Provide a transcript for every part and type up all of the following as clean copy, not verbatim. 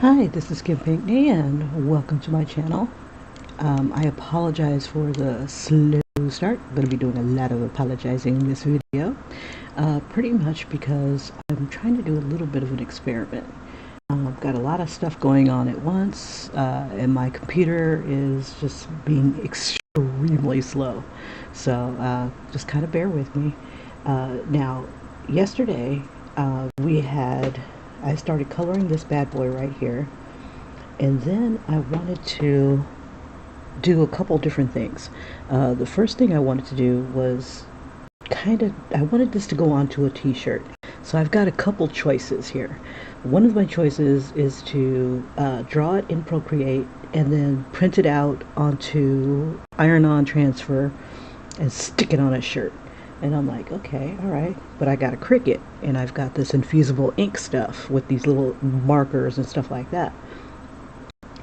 Hi, this is Kim Pinkney and welcome to my channel. I apologize for the slow start. I'm going to be doing a lot of apologizing in this video. Pretty much because I'm trying to do a little bit of an experiment. I've got a lot of stuff going on at once and my computer is just being extremely slow. So just kind of bear with me. Now, yesterday I started coloring this bad boy right here, and then I wanted to do a couple different things. The first thing I wanted to do was I wanted this to go onto a t-shirt. So I've got a couple choices here. One of my choices is to draw it in Procreate and then print it out onto iron-on transfer and stick it on a shirt. And I'm like, okay, all right, but I got a Cricut and I've got this infusible ink stuff with these little markers and stuff like that.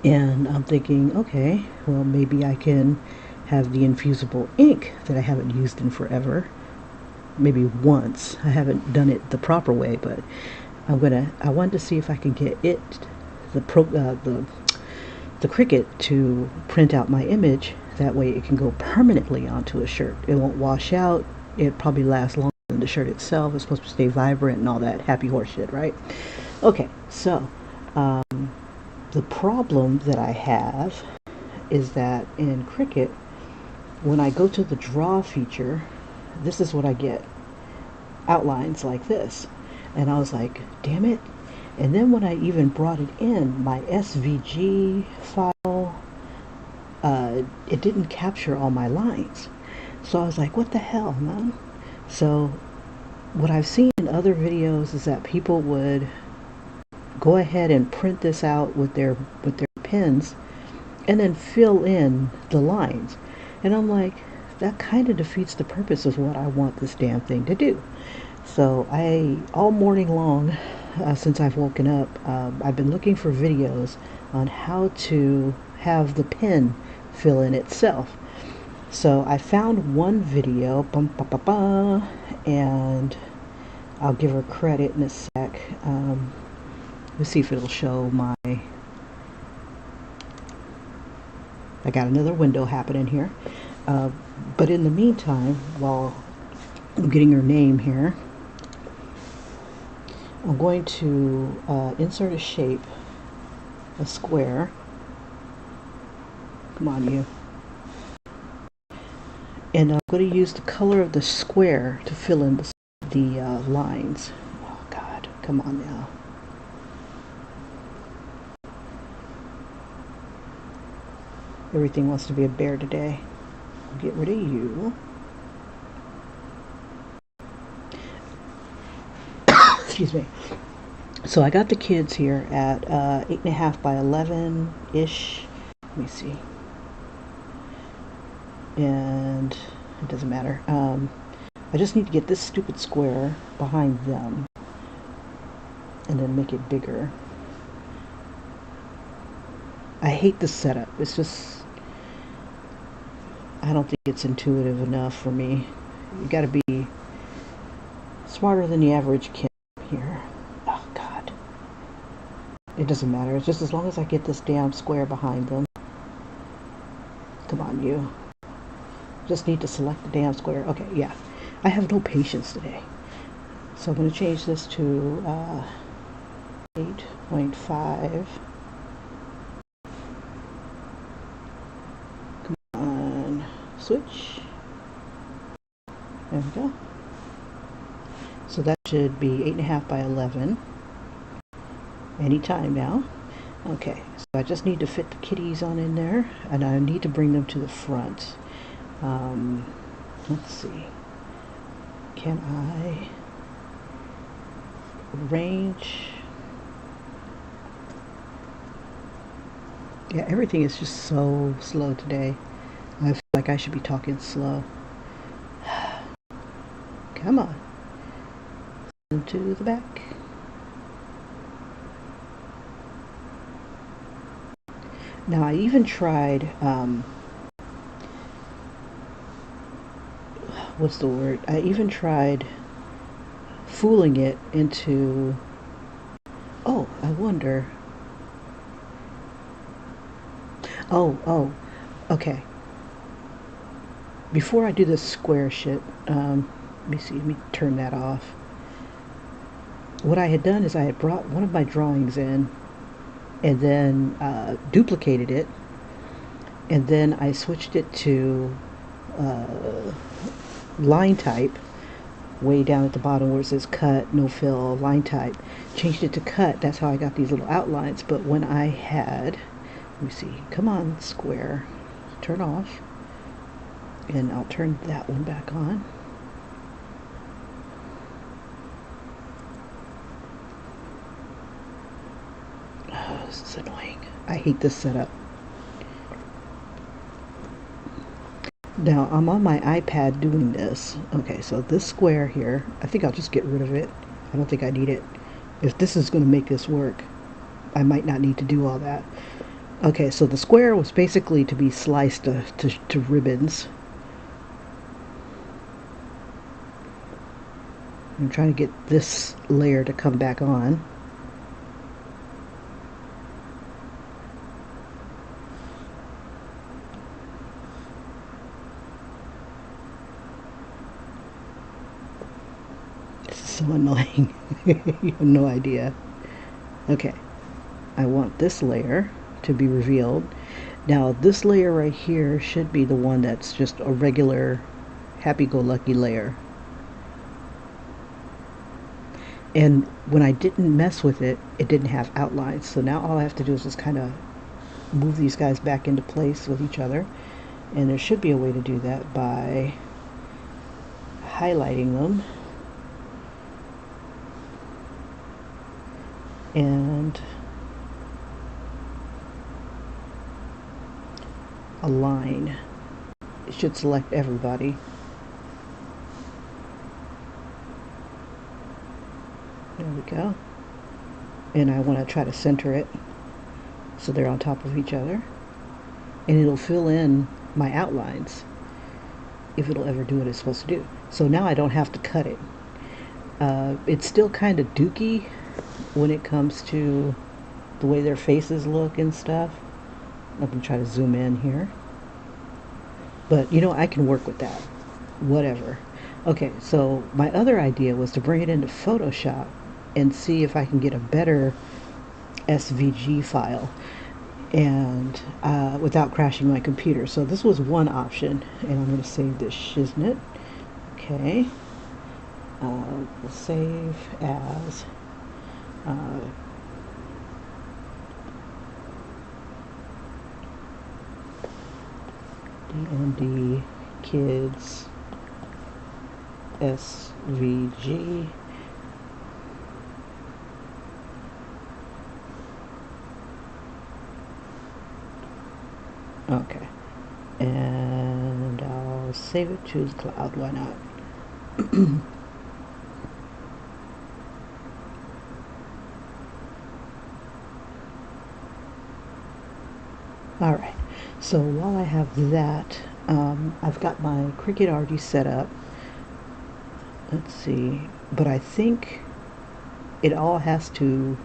And I'm thinking, okay, well, maybe I can have the infusible ink that I haven't used in forever. Maybe once. I haven't done it the proper way, but I wanted to see if I can get the Cricut to print out my image. That way it can go permanently onto a shirt. It won't wash out. It probably lasts longer than the shirt itself. It's supposed to stay vibrant and all that happy horse shit, right? Okay, so the problem that I have is that in Cricut, when I go to the draw feature, this is what I get. Outlines like this. And I was like, damn it. And then when I even brought it in, my SVG file, it didn't capture all my lines. So I was like, what the hell, man? So what I've seen in other videos is that people would go ahead and print this out with their pens and then fill in the lines. And I'm like, that kind of defeats the purpose of what I want this damn thing to do. So all morning long, since I've woken up, I've been looking for videos on how to have the pen fill in itself. So I found one video, and I'll give her credit in a sec. Let's see if it'll show my... I got another window happening here. But in the meantime, while I'm getting her name here, I'm going to insert a shape, a square. Come on, you. And I'm going to use the color of the square to fill in the lines. Oh God, come on now. Everything wants to be a bear today. I'll get rid of you. Excuse me. So I got the kids here at 8.5 by 11-ish. Let me see. And it doesn't matter. I just need to get this stupid square behind them and then make it bigger. I hate this setup. It's just, I don't think it's intuitive enough for me. You gotta be smarter than the average kid here. Oh God. It doesn't matter. It's just as long as I get this damn square behind them. Come on, you. Just need to select the damn square. Okay, yeah. I have no patience today. So I'm going to change this to 8.5. Come on. Switch. There we go. So that should be 8.5 by 11. Anytime now. Okay, so I just need to fit the kitties on in there, and I need to bring them to the front. Let's see. Can I arrange? Yeah, everything is just so slow today. I feel like I should be talking slow. Come on. To the back. Now I even tried, what's the word? I even tried fooling it into, oh, I wonder, Oh, okay. Before I do this square shit, let me see, let me turn that off. What I had done is I had brought one of my drawings in and then duplicated it, and then I switched it to uh, line type way down at the bottom where it says cut, no fill, line type. Changed it to cut. That's how I got these little outlines. But when I had, let me see, come on, square, turn off, and I'll turn that one back on. Oh, this is annoying. I hate this setup. Now I'm on my iPad doing this. Okay, so this square here, I think I'll just get rid of it. I don't think I need it. If this is going to make this work, I might not need to do all that. Okay, so the square was basically to be sliced to ribbons. I'm trying to get this layer to come back on. This is so annoying. You have no idea. Okay, I want this layer to be revealed. Now this layer right here should be the one that's just a regular happy-go-lucky layer. And when I didn't mess with it, it didn't have outlines. So now all I have to do is just kind of move these guys back into place with each other. And there should be a way to do that by highlighting them and align. It should select everybody. There we go. And I want to try to center it so they're on top of each other. And it'll fill in my outlines if it'll ever do what it's supposed to do. So now I don't have to cut it. It's still kind of dooky when it comes to the way their faces look and stuff. Let me try to zoom in here. But you know, I can work with that. Whatever. Okay, so my other idea was to bring it into Photoshop and see if I can get a better SVG file and without crashing my computer. So this was one option, and I'm going to save this shiznit. Okay, we'll save as D&D Kids SVG. Okay, and I'll save it to the cloud. Why not? All right, so while I have that, I've got my Cricut already set up. Let's see, but I think it all has to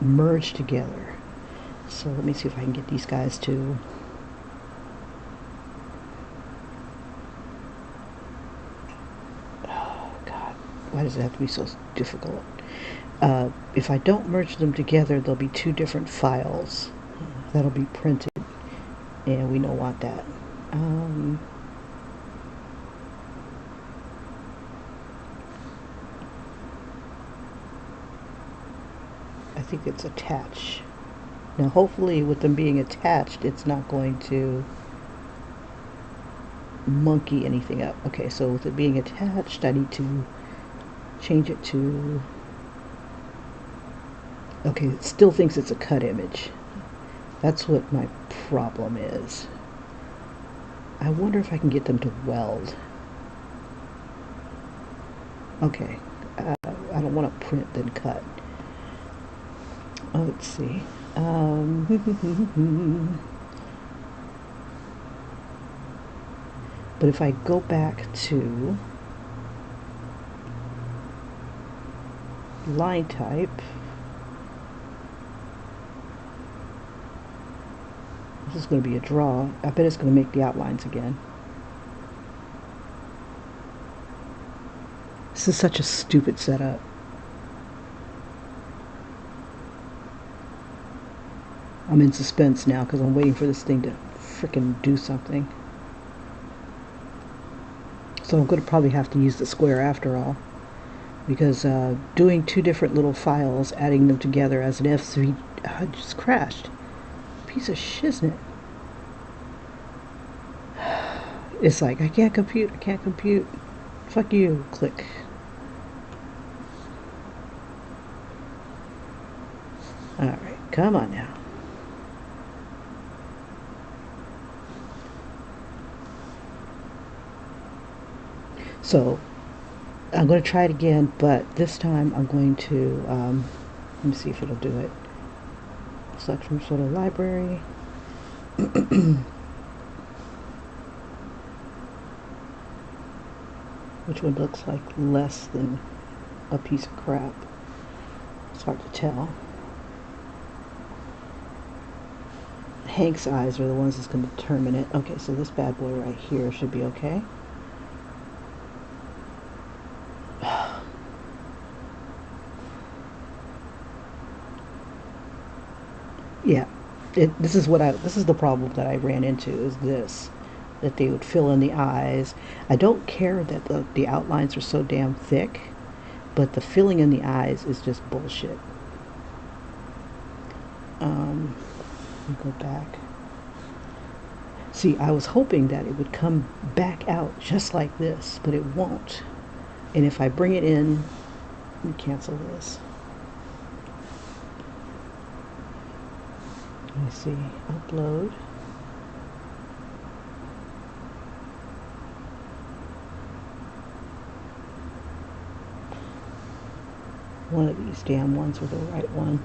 merge together. So let me see if I can get these guys to why does it have to be so difficult? If I don't merge them together, there'll be two different files that'll be printed, and we don't want that. I think it's attached. Now hopefully with them being attached, it's not going to monkey anything up. Okay, so with it being attached, I need to change it to, okay, it still thinks it's a cut image. That's what my problem is. I wonder if I can get them to weld. Okay, I don't want to print then cut. Oh, let's see. But if I go back to line type, This is going to be a draw. I bet it's going to make the outlines again. This is such a stupid setup. I'm in suspense now because I'm waiting for this thing to frickin' do something. So I'm going to probably have to use the square after all. Because doing two different little files, adding them together as an SV, just crashed. Piece of shiznit. It's like, I can't compute, I can't compute. Fuck you, click. Alright, come on now. So, I'm going to try it again, but this time I'm going to, let me see if it'll do it. Select from photo library. Which one looks like less than a piece of crap? It's hard to tell. Hank's eyes are the ones that's going to determine it. Okay, so this bad boy right here should be okay. Yeah, this is the problem that I ran into, is this, that they would fill in the eyes. I don't care that the outlines are so damn thick, but the filling in the eyes is just bullshit. Let me go back. See, I was hoping that it would come back out just like this, but it won't. And if I bring it in, let me cancel this. Let me see, upload. One of these damn ones with the right one.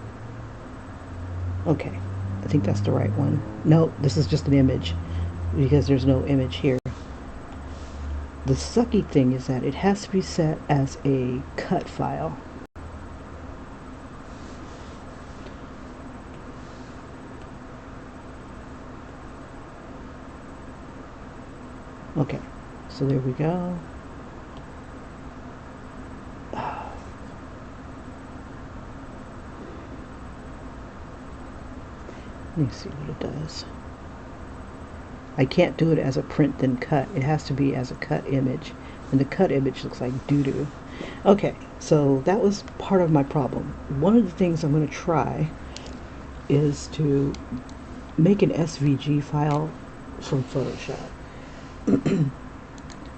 Okay, I think that's the right one. No, this is just an image because there's no image here. The sucky thing is that it has to be set as a cut file. Okay, so there we go. Let me see what it does. I can't do it as a print then cut. It has to be as a cut image. And the cut image looks like doo-doo. Okay, so that was part of my problem. One of the things I'm going to try is to make an SVG file from Photoshop.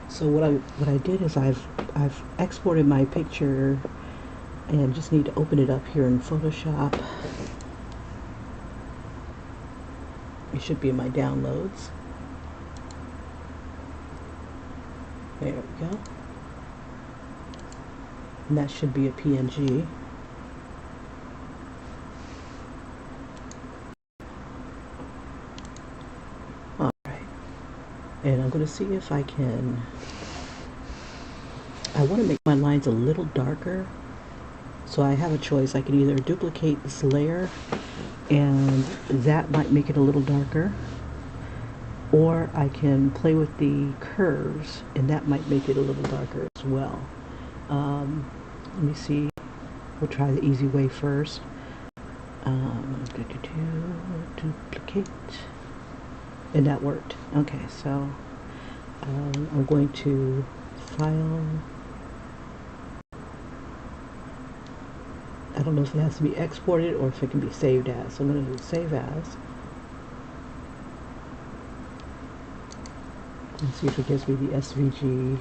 So what I did is I've exported my picture and just need to open it up here in Photoshop. It should be in my downloads. There we go. And that should be a PNG. Alright. And I'm going to see if I can... I want to make my lines a little darker. So I have a choice. I can either duplicate this layer, and that might make it a little darker, or I can play with the curves, and that might make it a little darker as well. Let me see. We'll try the easy way first. Duplicate, and that worked. Okay, so I'm going to file. I don't know if it has to be exported or if it can be saved as. So I'm going to do save as. Let's see if it gives me the SVG.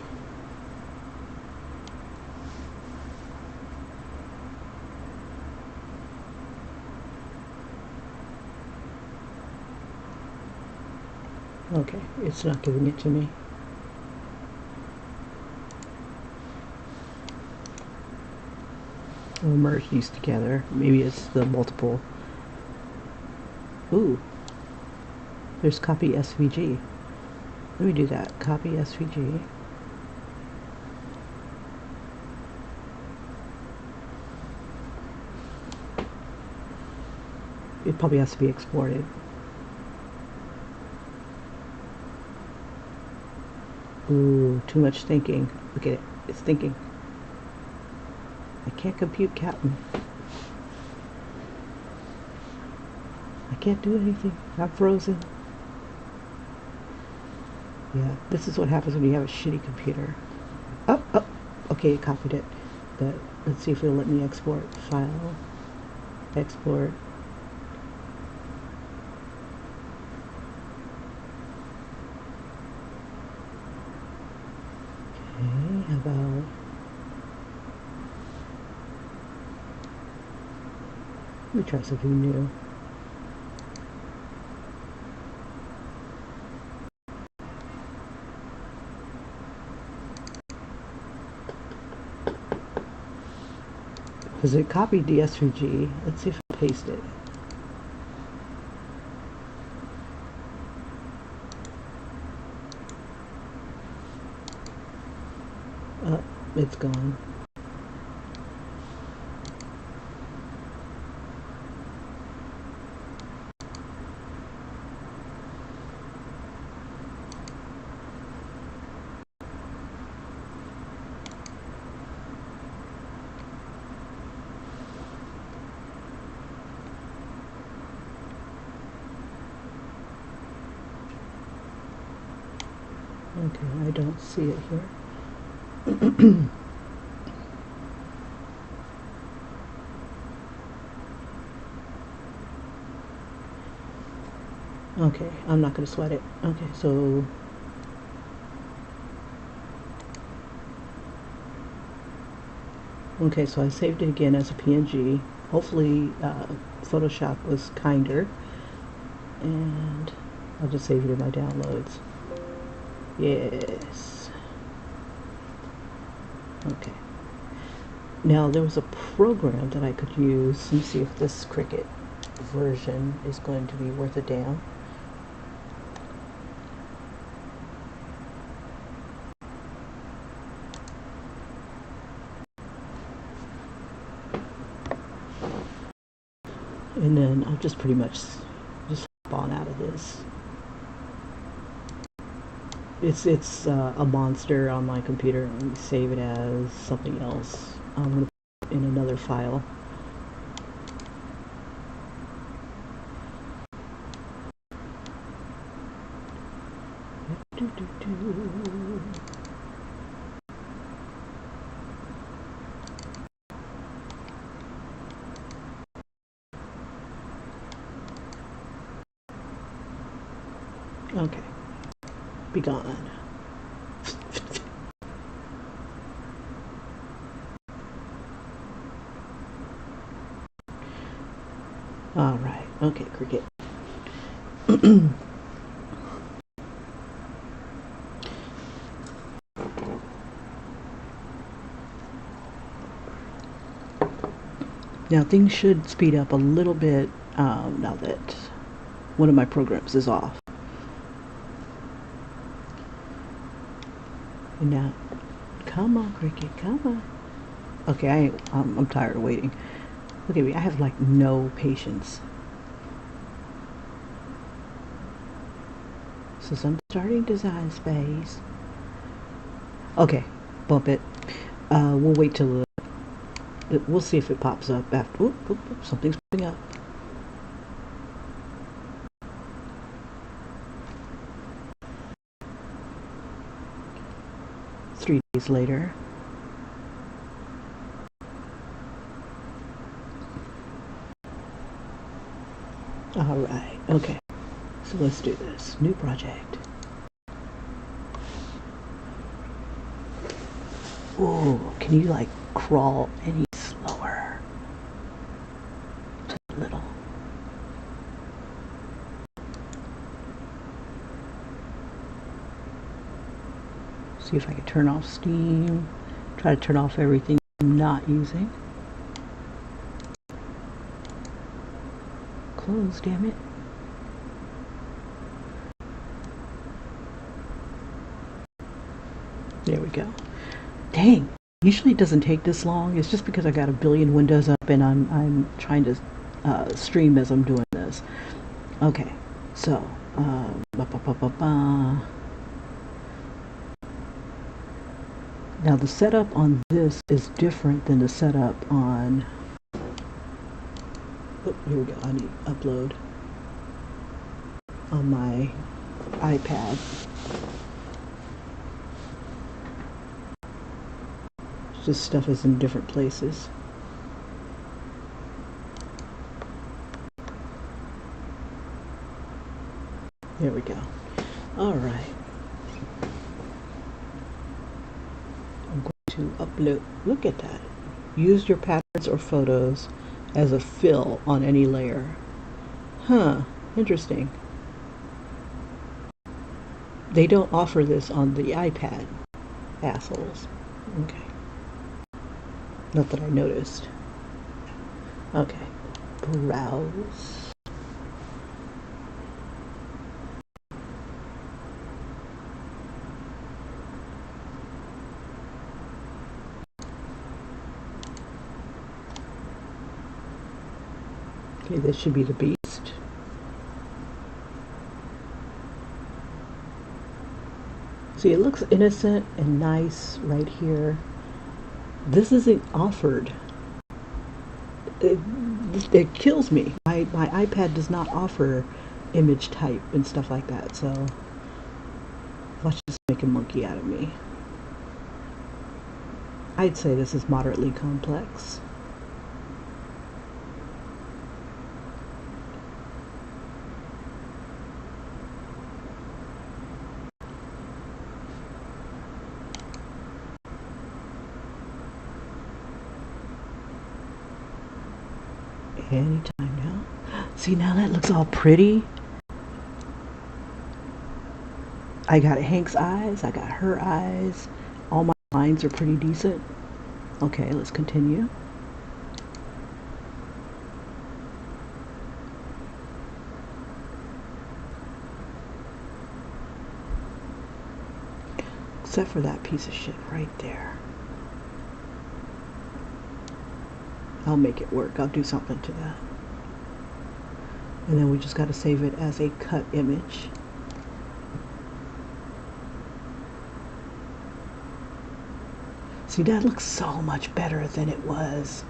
Okay, it's not giving it to me. We'll merge these together. Maybe it's the multiple. Ooh, there's copy SVG. Let me do that. Copy SVG. It probably has to be exported. Ooh, too much thinking. Look at it. It's thinking. I can't compute, Captain. I can't do anything. I'm frozen. Yeah, this is what happens when you have a shitty computer. Oh, oh. Okay, it copied it. But let's see if it'll let me export. File. Export. Okay, how about... Let me try something new. Because it copied the SVG. Let's see if I paste it. It's gone. Okay, I don't see it here. Okay, I'm not going to sweat it. Okay, so... Okay, so I saved it again as a PNG. Hopefully, Photoshop was kinder. And I'll just save it in my downloads. Yes. Okay. Now, there was a program that I could use. Let me see if this Cricut version is going to be worth a damn. And then I'll just pretty much just spawn out of this. It's a monster on my computer. Let me save it as something else. I'm going to put it in another file. Okay. Be gone. All right. Okay, Cricut. Now things should speed up a little bit now that one of my programs is off. And now, come on, Cricut, come on. Okay, I'm tired of waiting. Look at me, I have like no patience. So I'm starting design space. Okay, bump it. We'll wait till we'll see if it pops up after. Oop, oop, oop, something's popping up. Three days later. All right, okay. So let's do this. New project. Ooh, can you like crawl any slower? Just a little. See if I can turn off Steam. Try to turn off everything I'm not using. Close, damn it. There we go. Dang. Usually it doesn't take this long. It's just because I got a billion windows up and I'm trying to stream as I'm doing this. Okay. So, Now the setup on this is different than the setup on, oh, here we go, I need to upload on my iPad. This stuff is in different places. There we go. All right. I'm going to upload. Look at that. Use your patterns or photos as a fill on any layer. Huh. Interesting. They don't offer this on the iPad. Assholes. Okay. Not that I noticed. Okay. Browse. Okay, this should be the beast. See, it looks innocent and nice right here. This isn't offered. It kills me. My iPad does not offer image type and stuff like that, so let's just make a monkey out of me. I'd say this is moderately complex. Anytime now. See, now that looks all pretty. I got Hank's eyes, I got her eyes. All my lines are pretty decent. Okay, let's continue. Except for that piece of shit right there. I'll make it work. I'll do something to that. And then we just got to save it as a cut image. See, that looks so much better than it was.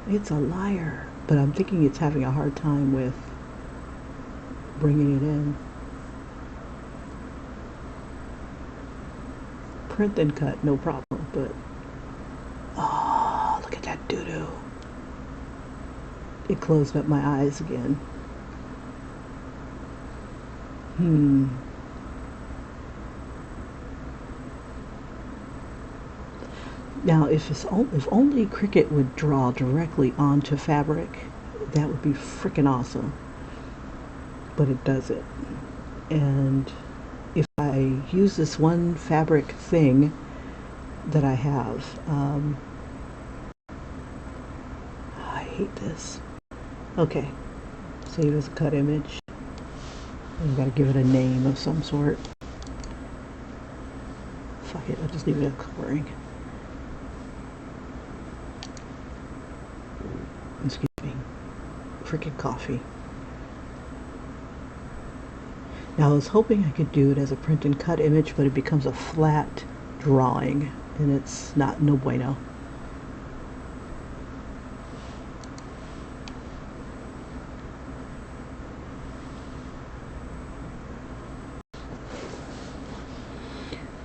It's a liar. But I'm thinking it's having a hard time with bringing it in. Print and cut, no problem. But, oh, look at that doo-doo. It closed up my eyes again. Now, if only Cricut would draw directly onto fabric, that would be freaking awesome. But it doesn't. And if I use this one fabric thing that I have, I hate this. Okay, save as a cut image. You gotta give it a name of some sort. Fuck it, I'll just leave it as coloring. Excuse me. Frickin' coffee. Now I was hoping I could do it as a print and cut image, but it becomes a flat drawing, and it's not no bueno.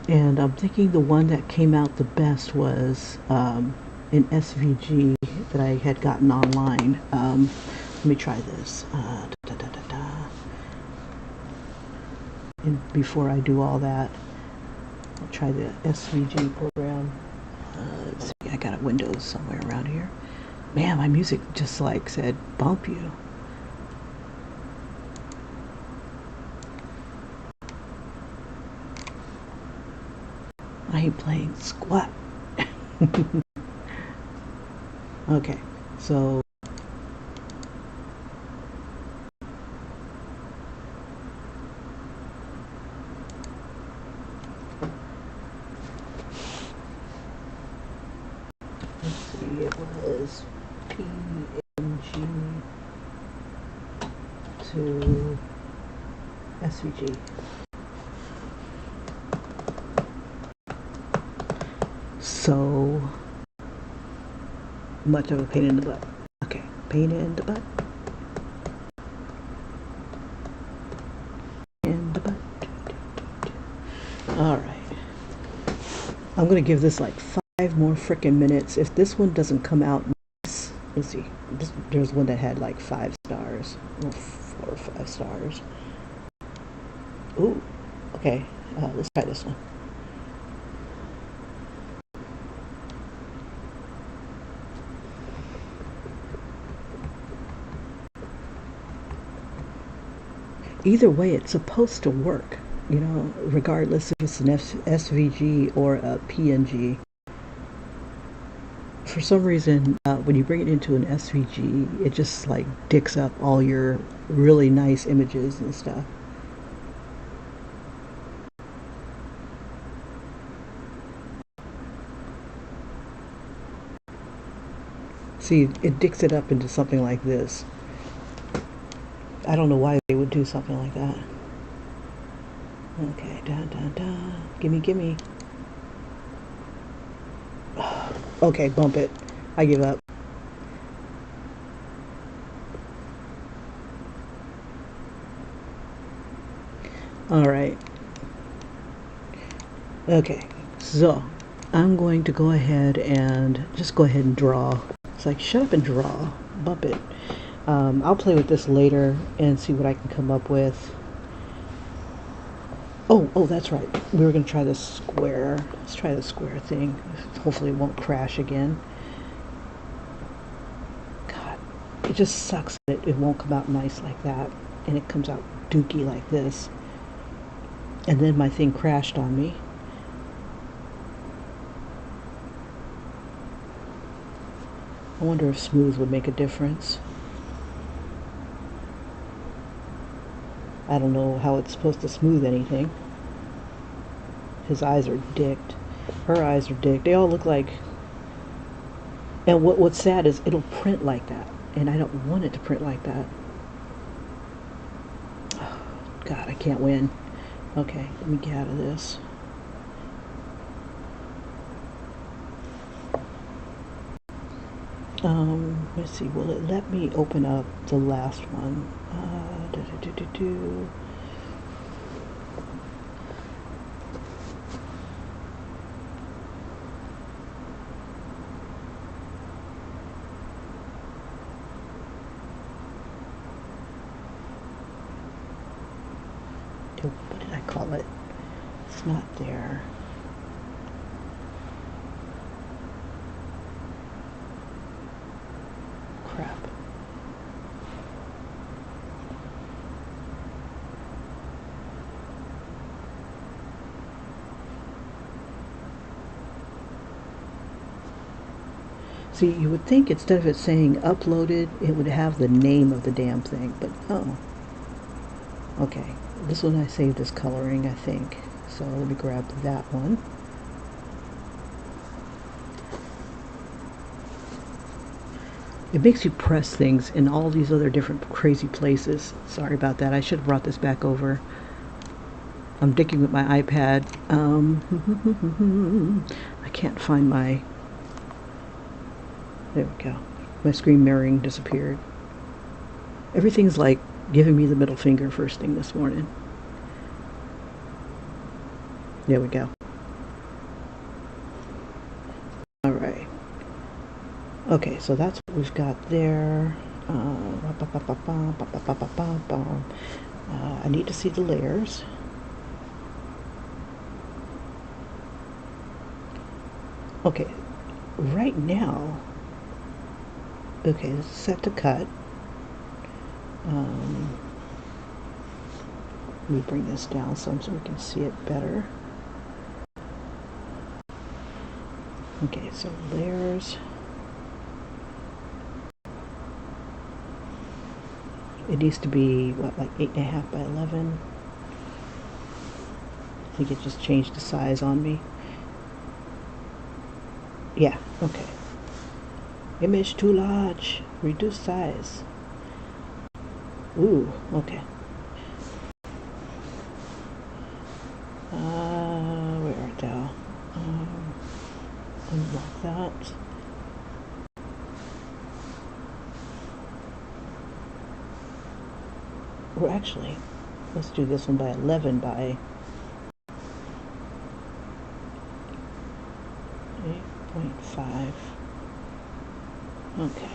And I'm thinking the one that came out the best was an SVG that I had gotten online. Let me try this. And before I do all that, I'll try the SVG program. Let's see, I got a Windows somewhere around here. Man, my music just like said, bump you. I ain't playing squat. Okay, so let's see, it was PNG to SVG. so much of a pain in the butt. Okay, pain in the butt. In the butt. Alright. I'm going to give this like 5 more freaking minutes. If this one doesn't come out nice, let's see. There's one that had like 5 stars. Or 4 or 5 stars. Ooh, okay. Let's try this one. Either way, it's supposed to work, you know, regardless if it's an SVG or a PNG. For some reason, when you bring it into an SVG, it just like dicks up all your really nice images and stuff. See, it dicks it up into something like this. I don't know why they would do something like that. Okay, gimme, gimme. Okay, bump it. I give up. Alright. Okay, so I'm going to go ahead and just go ahead and draw. It's like, shut up and draw. Bump it. I'll play with this later and see what I can come up with. Oh, that's right. We were going to try this square. Let's try the square thing. Hopefully it won't crash again. God, it just sucks that it won't come out nice like that. And it comes out dookie like this. And then my thing crashed on me. I wonder if smooth would make a difference. I don't know how it's supposed to smooth anything. His eyes are dicked. Her eyes are dicked. They all look like... And what's sad is it'll print like that. And I don't want it to print like that. Oh, God, I can't win. Okay, let me get out of this. Let's see, will it let me open up the last one? What did I call it? It's not there. Crap. See, you would think instead of it saying uploaded, it would have the name of the damn thing, but oh. Okay, this one I saved as coloring, I think. So let me grab that one. It makes you press things in all these other different crazy places. Sorry about that. I should have brought this back over. I'm digging with my iPad. I can't find my... There we go. My screen mirroring disappeared. Everything's like giving me the middle finger first thing this morning. There we go. Alright. Okay, so that's what we've got there. I need to see the layers. Okay, right now, okay, this is set to cut. Let me bring this down some so we can see it better. Okay, so layers. It needs to be, what, like 8.5 by 11? I think it just changed the size on me. Yeah, okay. Image too large. Reduce size. Ooh, okay. Where art thou? actually, let's do this one by 11 by 8.5. Okay.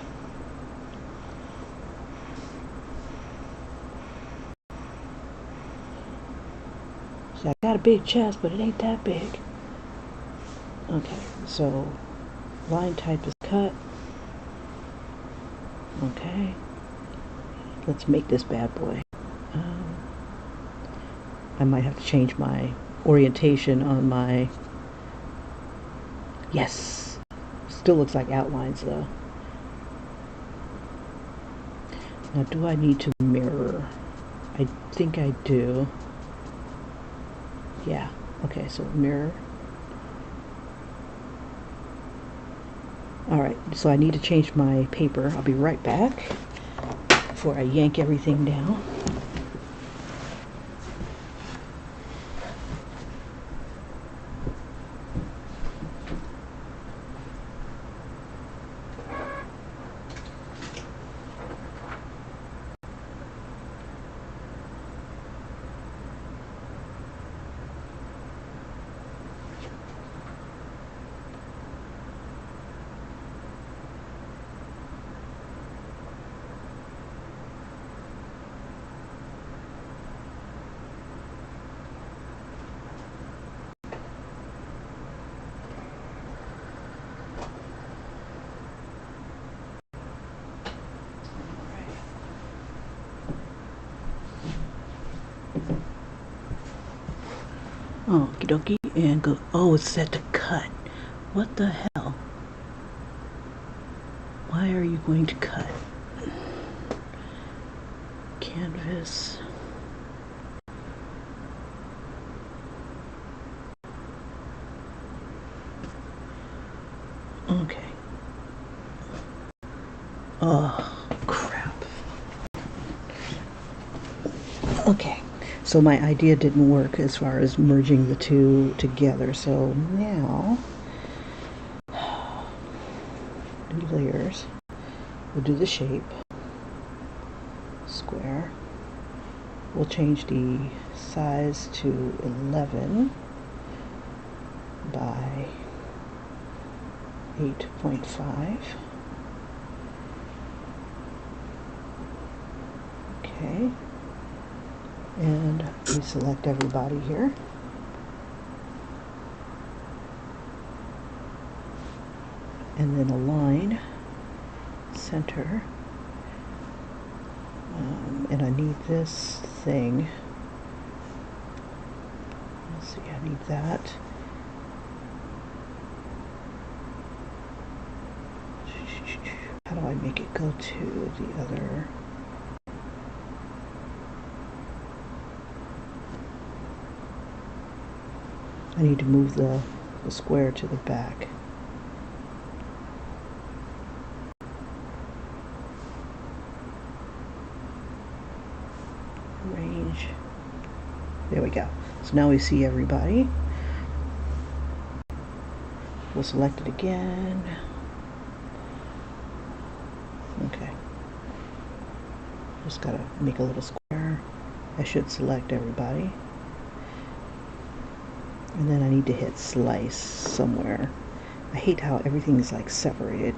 See, I got a big chest, but it ain't that big. Okay, so line type is cut. Okay. Let's make this bad boy. I might have to change my orientation on my... Yes! Still looks like outlines though. Now do I need to mirror? I think I do. Yeah. Okay, so mirror. Alright, so I need to change my paper. I'll be right back before I yank everything down. Okie dokie, and go. Oh, it's set to cut. What the hell? Why are you going to cut? Canvas. Okay. Oh, crap. Okay. So my idea didn't work as far as merging the two together. So now, new layers. We'll do the shape. Square. We'll change the size to 11 by 8.5. Okay. And we select everybody here. And then align, center, and I need this thing. Let's see, I need that. How do I make it go to the other? I need to move the square to the back. Range. There we go. So now we see everybody. We'll select it again. Okay. Just gotta make a little square. I should select everybody. And then I need to hit slice somewhere. I hate how everything is like separated.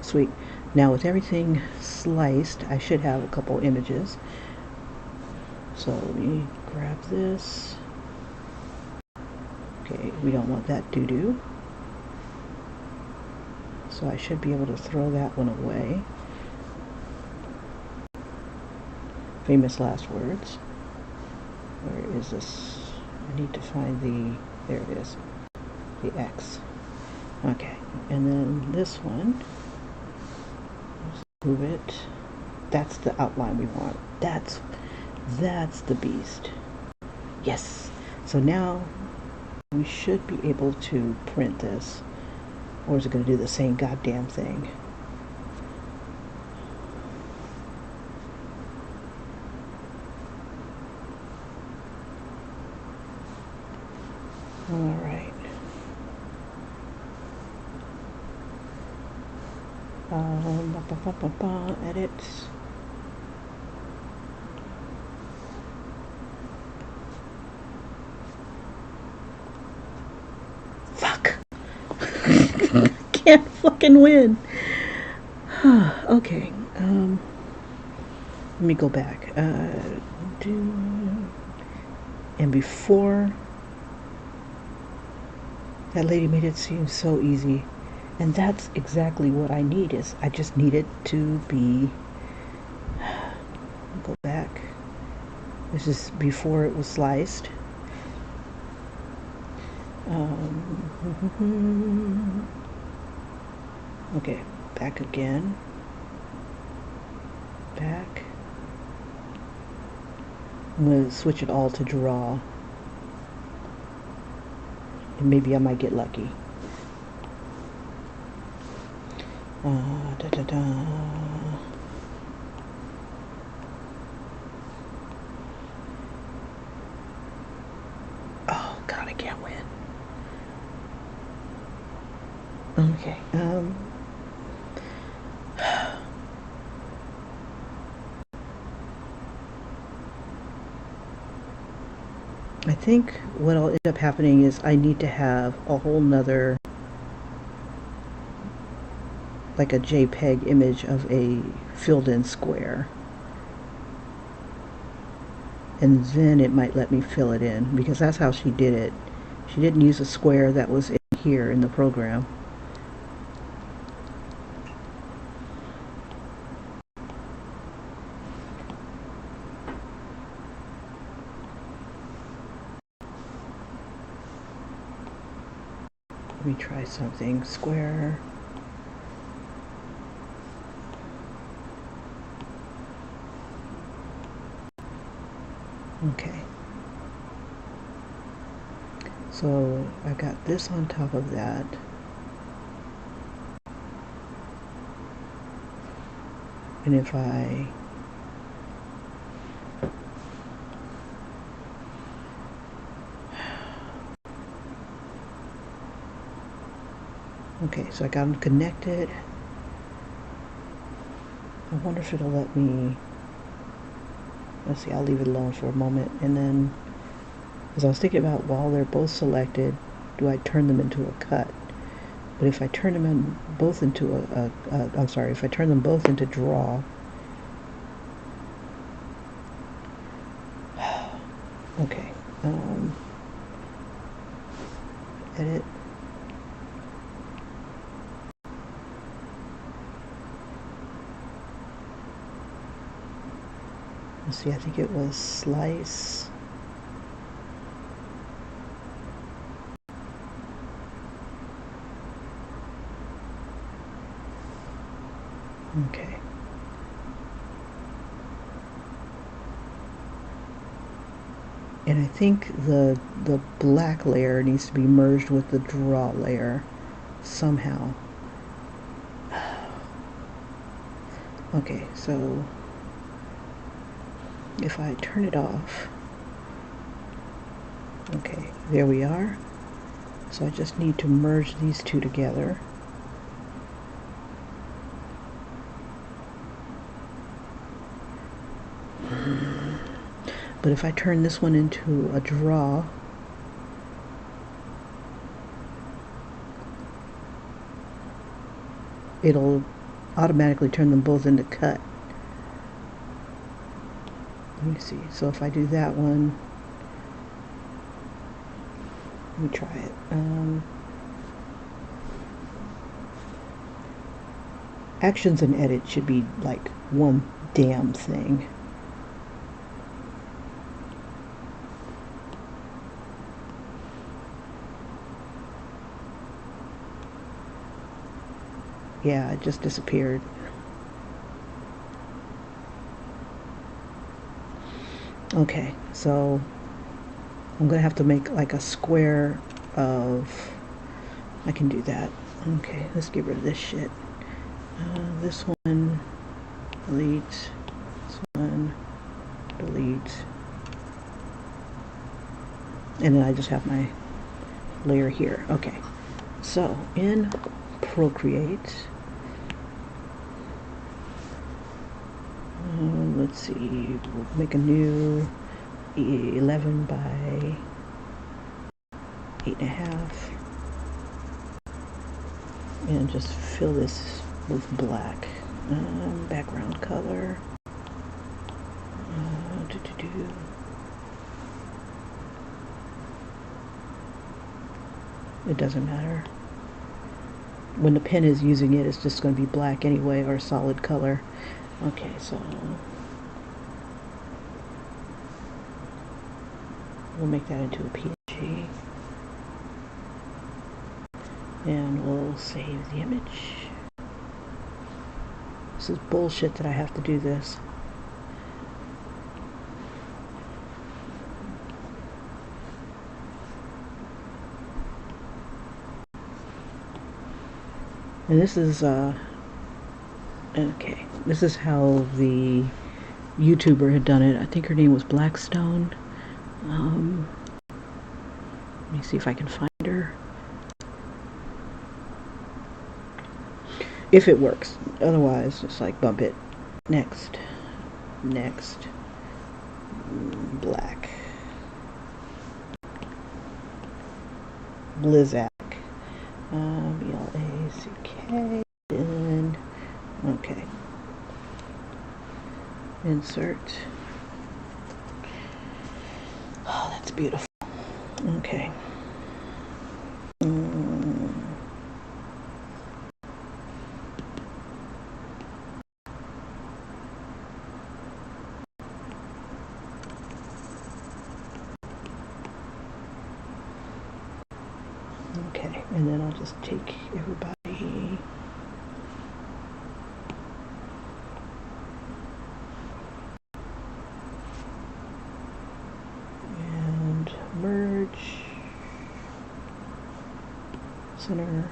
Sweet. Now with everything sliced, I should have a couple images. So let me grab this. Okay, we don't want that doo-doo. So I should be able to throw that one away. Famous last words. Where is this? I need to find the, there it is, the X. Okay, and then this one, let's move it. That's the outline we want. That's the beast. Yes. So now we should be able to print this. Or is it going to do the same goddamn thing? Alright. Edit. Fuck. Can't fucking win. Okay. Let me go back. And before, that lady made it seem so easy. And that's exactly what I need. Is I just need it to be, go back. This is before it was sliced. Okay, back again. Back. I'm going to switch it all to draw. And maybe I might get lucky. Da da da. Oh God, I can't win. Okay. I think what'll end up happening is I need to have a whole nother, like a JPEG image of a filled in square. And then it might let me fill it in, because that's how she did it. She didn't use a square that was in here in the program. Let me try something. Square. Okay. So I got this on top of that. And if I okay, so I got them connected. I wonder if it'll let me, let's see, I'll leave it alone for a moment. And then, because I was thinking about, while they're both selected, do I turn them into a cut? But if I turn them in both into if I turn them both into draw, okay, edit. Let's see, I think it was slice. Okay. And I think the black layer needs to be merged with the draw layer somehow. Okay, so if I turn it off, okay, there we are. So I just need to merge these two together. But if I turn this one into a draw, it'll automatically turn them both into cut. Let me see. So if I do that one, let me try it. Actions and edit should be like one damn thing. Yeah, it just disappeared. Okay, so I'm gonna have to make like a square of, I can do that. Okay, let's get rid of this shit. This one, delete. This one, delete. And then I just have my layer here. Okay, so in Procreate, let's see, we'll make a new 11 by 8.5 and just fill this with black. Background color. It doesn't matter. When the pen is using it, it's just going to be black anyway, or a solid color. Okay, so we'll make that into a PNG. And we'll save the image. This is bullshit that I have to do this. And this is, okay, this is how the YouTuber had done it. I think her name was Blackstone. Let me see if I can find her. If it works. Otherwise, just like bump it. Next. Black. Blizzak. B-L-A-C-K. And okay. Insert. Oh, that's beautiful. Okay. Okay, and then I'll just take everybody and merge, center,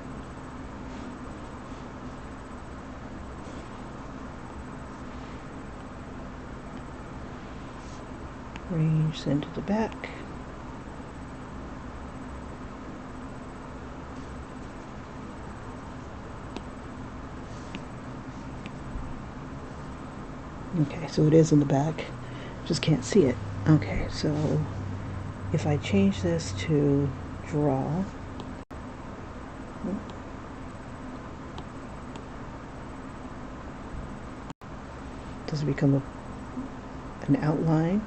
range, send to the back. Okay, so it is in the back, just can't see it. Okay, so if I change this to draw, does it become an outline?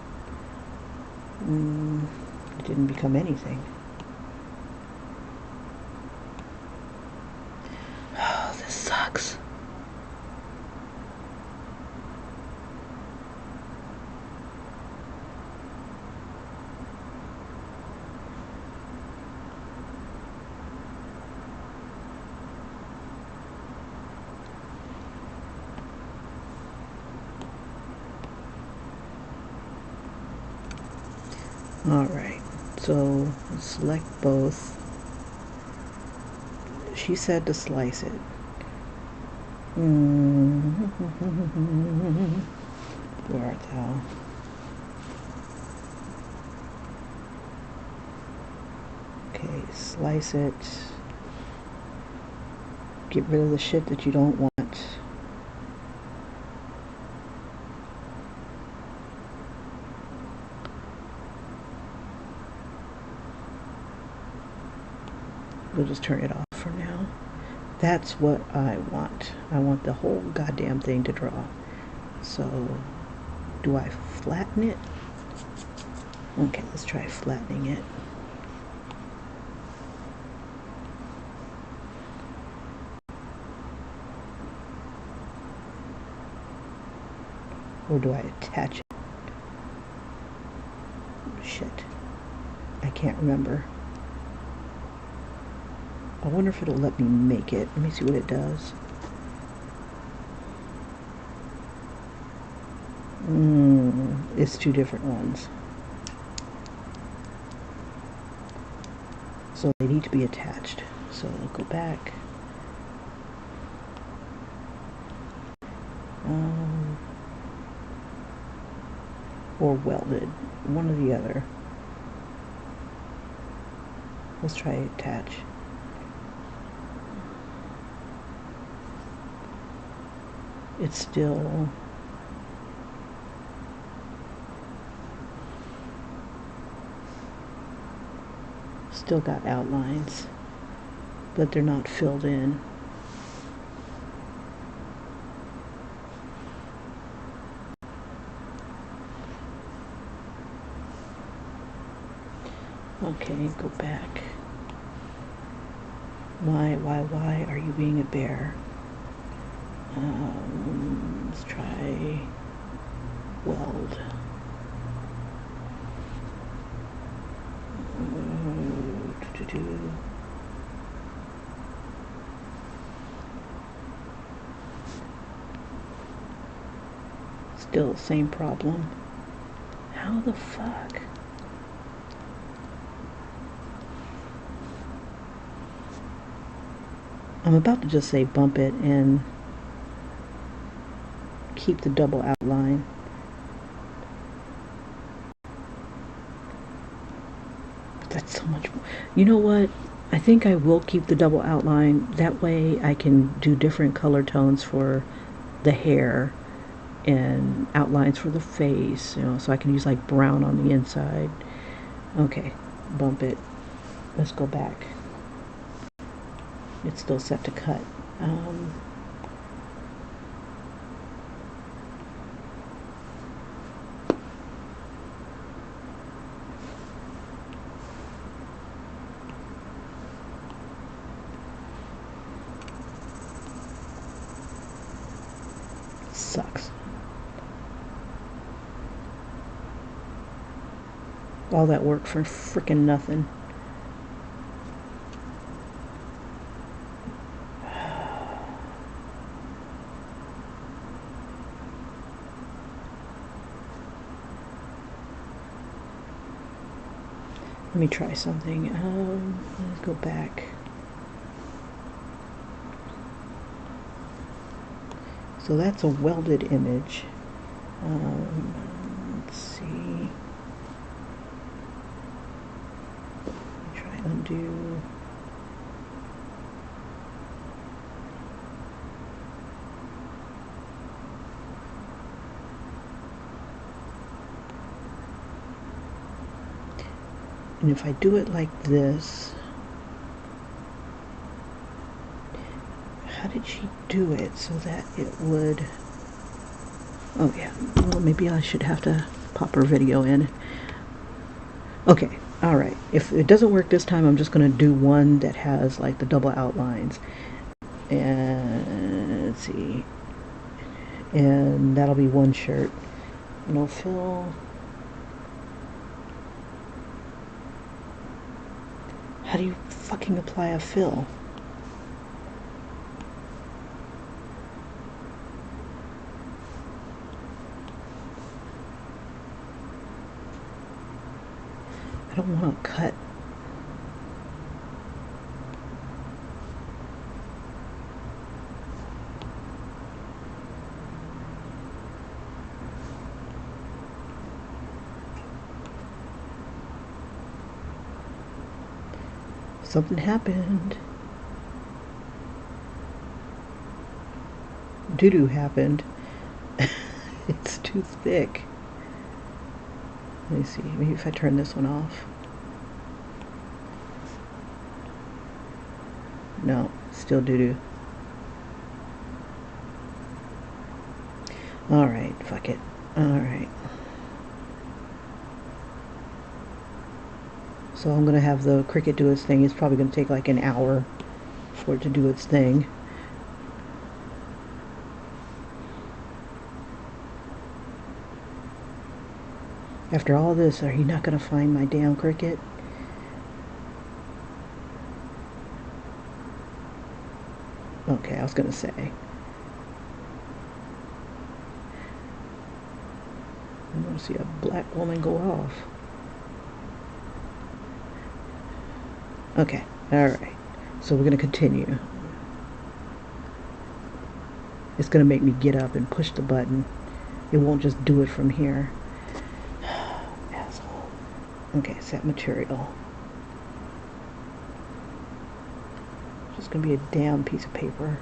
It didn't become anything. Oh, this sucks. Alright, so select both. She said to slice it. Where art thou? Okay, slice it. Get rid of the shit that you don't want. We'll just turn it off for now. That's what I want. I want the whole goddamn thing to draw. So, do I flatten it? Okay, let's try flattening it. Or do I attach it? Shit. I can't remember. I wonder if it'll let me make it. Let me see what it does. It's two different ones. So they need to be attached. So I'll go back. Or welded. One or the other. Let's try attach. It's still still got outlines, but they're not filled in. Okay, go back. Why are you being a bear? Let's try weld. Still same problem. How the fuck? I'm about to just say bump it and keep the double outline. But that's so much more. You know what? I think I will keep the double outline. That way I can do different color tones for the hair and outlines for the face, you know, so I can use like brown on the inside. Okay, bump it. Let's go back. It's still set to cut. Sucks. All that work for frickin' nothing. Let me try something. Let's go back. So that's a welded image. Let's see. Try undo. And if I do it like this, how did she do it so that it would, oh yeah, well maybe I should have to pop her video in. Okay, alright, if it doesn't work this time, I'm just going to do one that has like the double outlines. And let's see, and that'll be one shirt. No fill. How do you fucking apply a fill? I don't want to cut. Something happened. Doo-doo happened. It's too thick. Let me see, maybe if I turn this one off. No, still doo-doo. Alright, fuck it. Alright. So I'm going to have the Cricut do its thing. It's probably going to take like an hour for it to do its thing. After all this, are you not going to find my damn Cricut? Okay, I was going to say. I want to see a black woman go off. Okay, alright. So we're going to continue. It's going to make me get up and push the button. It won't just do it from here. Asshole. Okay, set material. It's just going to be a damn piece of paper.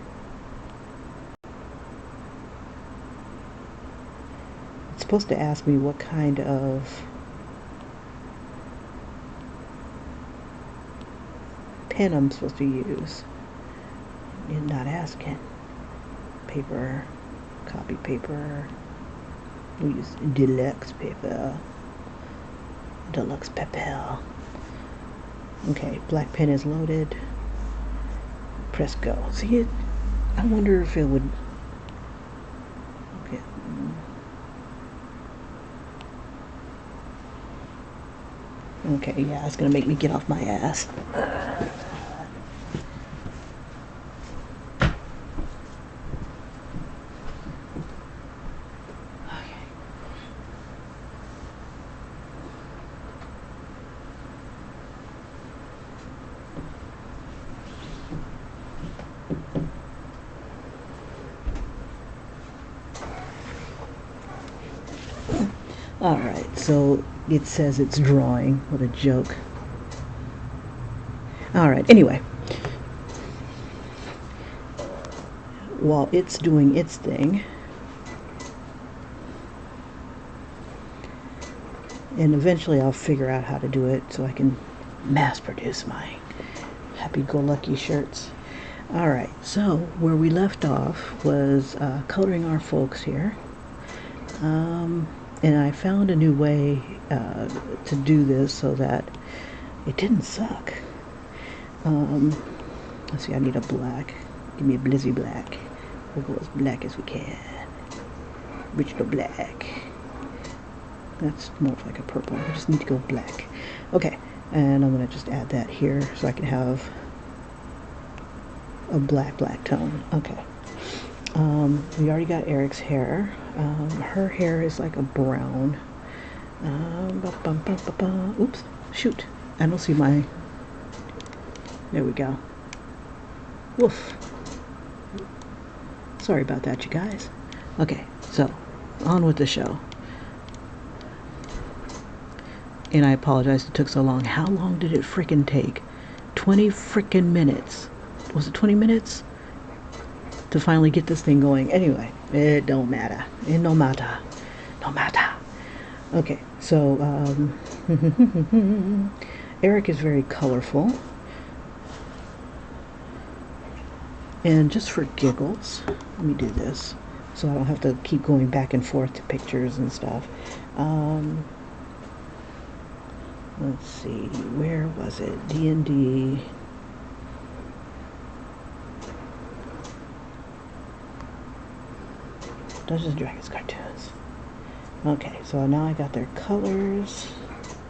It's supposed to ask me what kind of pen I'm supposed to use. You're not asking. Paper, copy paper. We use deluxe paper. Deluxe paper. Okay, black pen is loaded. Press go. See it? I wonder if it would. Okay. Okay, yeah, it's gonna make me get off my ass. Alright, so it says it's drawing. What a joke. Alright, anyway. While it's doing its thing, and eventually I'll figure out how to do it so I can mass produce my happy-go-lucky shirts. Alright, so where we left off was coloring our folks here. And I found a new way to do this so that it didn't suck. Let's see, I need a black. Give me a blizzy black. We'll go as black as we can. Original black. That's more like a purple. I just need to go black. Okay, and I'm going to just add that here so I can have a black tone. Okay. We already got Eric's hair. Her hair is like a brown. Oops, shoot. I don't see my... There we go. Woof. Sorry about that, you guys. Okay, so on with the show. And I apologize it took so long. How long did it frickin' take? 20 frickin' minutes. Was it 20 minutes? To finally get this thing going. Anyway, it don't matter. It no matter. No matter. Okay, so Eric is very colorful. And just for giggles, let me do this so I don't have to keep going back and forth to pictures and stuff. Let's see, where was it? D&D. Dungeons & Dragons cartoons. Okay, so now I got their colors.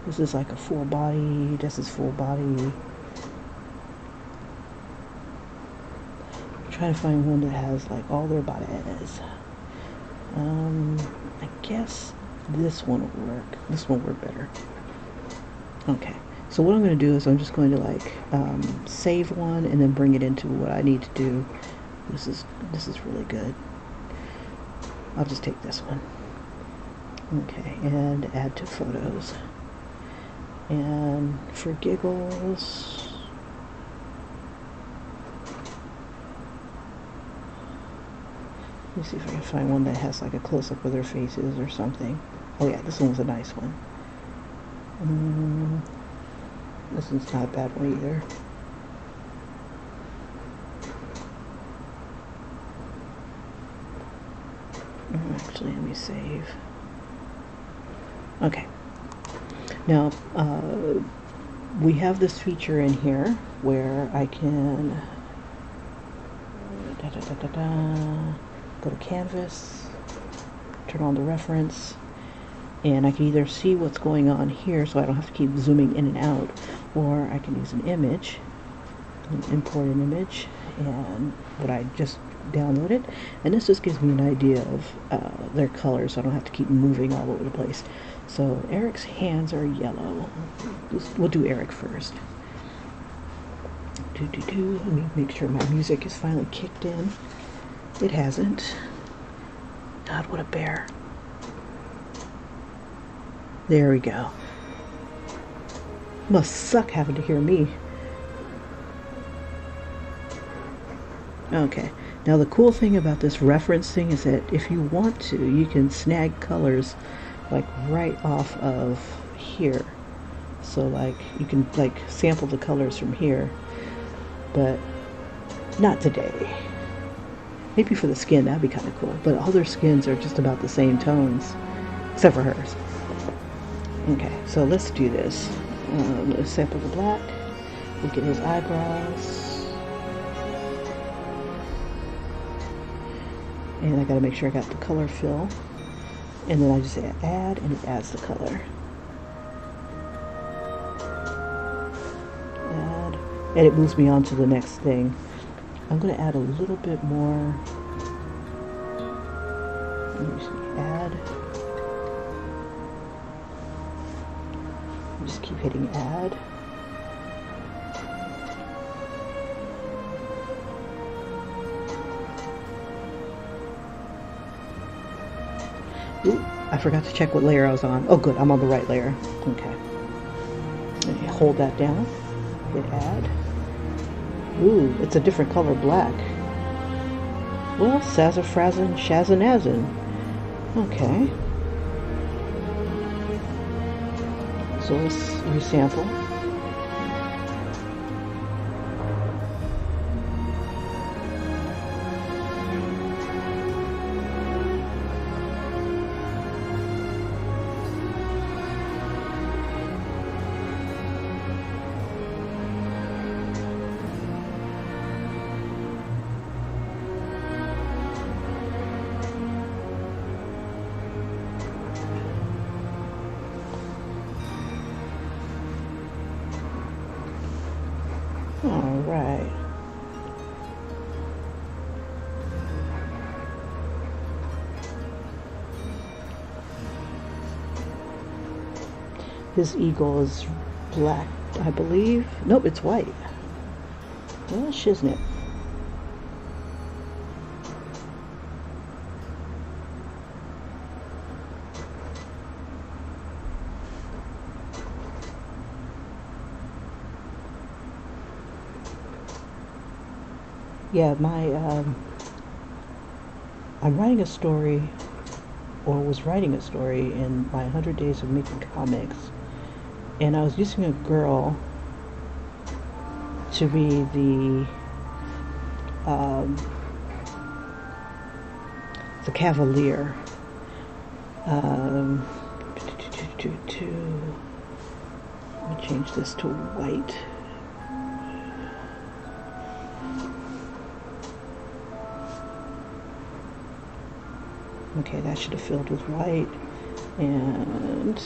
This is like a full body. This is full body. I'm trying to find one that has like all their bodies. I guess this one will work. This one will work better. Okay, so what I'm going to do is I'm just going to like save one and then bring it into what I need to do. This is really good. I'll just take this one. Okay, and add to photos. And for giggles, let me see if I can find one that has like a close-up of their faces or something. Oh yeah, this one was a nice one. This one's not a bad one either. Actually, let me save. Okay. Now, we have this feature in here where I can go to canvas, turn on the reference, and I can either see what's going on here so I don't have to keep zooming in and out, or I can use an image, import an image, and what I just downloaded, and this just gives me an idea of their colors so I don't have to keep moving all over the place. So Eric's hands are yellow. We'll do Eric first. Let me make sure my music is finally kicked in. It hasn't. God, what a bear. There we go. Must suck having to hear me. Okay. Now the cool thing about this reference thing is that if you want to, you can snag colors like right off of here. So like you can like sample the colors from here. but not today. Maybe for the skin, that'd be kind of cool. But all their skins are just about the same tones, except for hers. Okay, so let's do this. Let's sample the black. Look at his eyebrows. And I gotta make sure I got the color fill. And then I just add, and it adds the color. Add, and it moves me on to the next thing. I'm going to add a little bit more. Let me see, add. Just keep hitting add. Ooh, I forgot to check what layer I was on. Oh good, I'm on the right layer. Okay. And hold that down. Hit add. Ooh, it's a different color black. Well, sassafrasin, shazanazin. Okay. So let's resample. All right. His eagle is black, I believe. Nope, it's white. Well, shiznit. Yeah, I'm writing a story, or was writing a story in my 100 Days of Making Comics, and I was using a girl to be the cavalier. Let me change this to white. Okay, that should have filled with white, and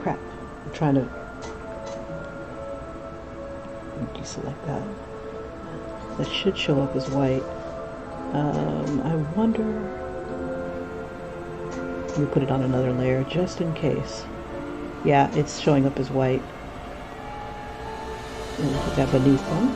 crap, I'm trying to deselect that. That should show up as white. I wonder, let me put it on another layer just in case. Yeah, it's showing up as white. And put that beneath them.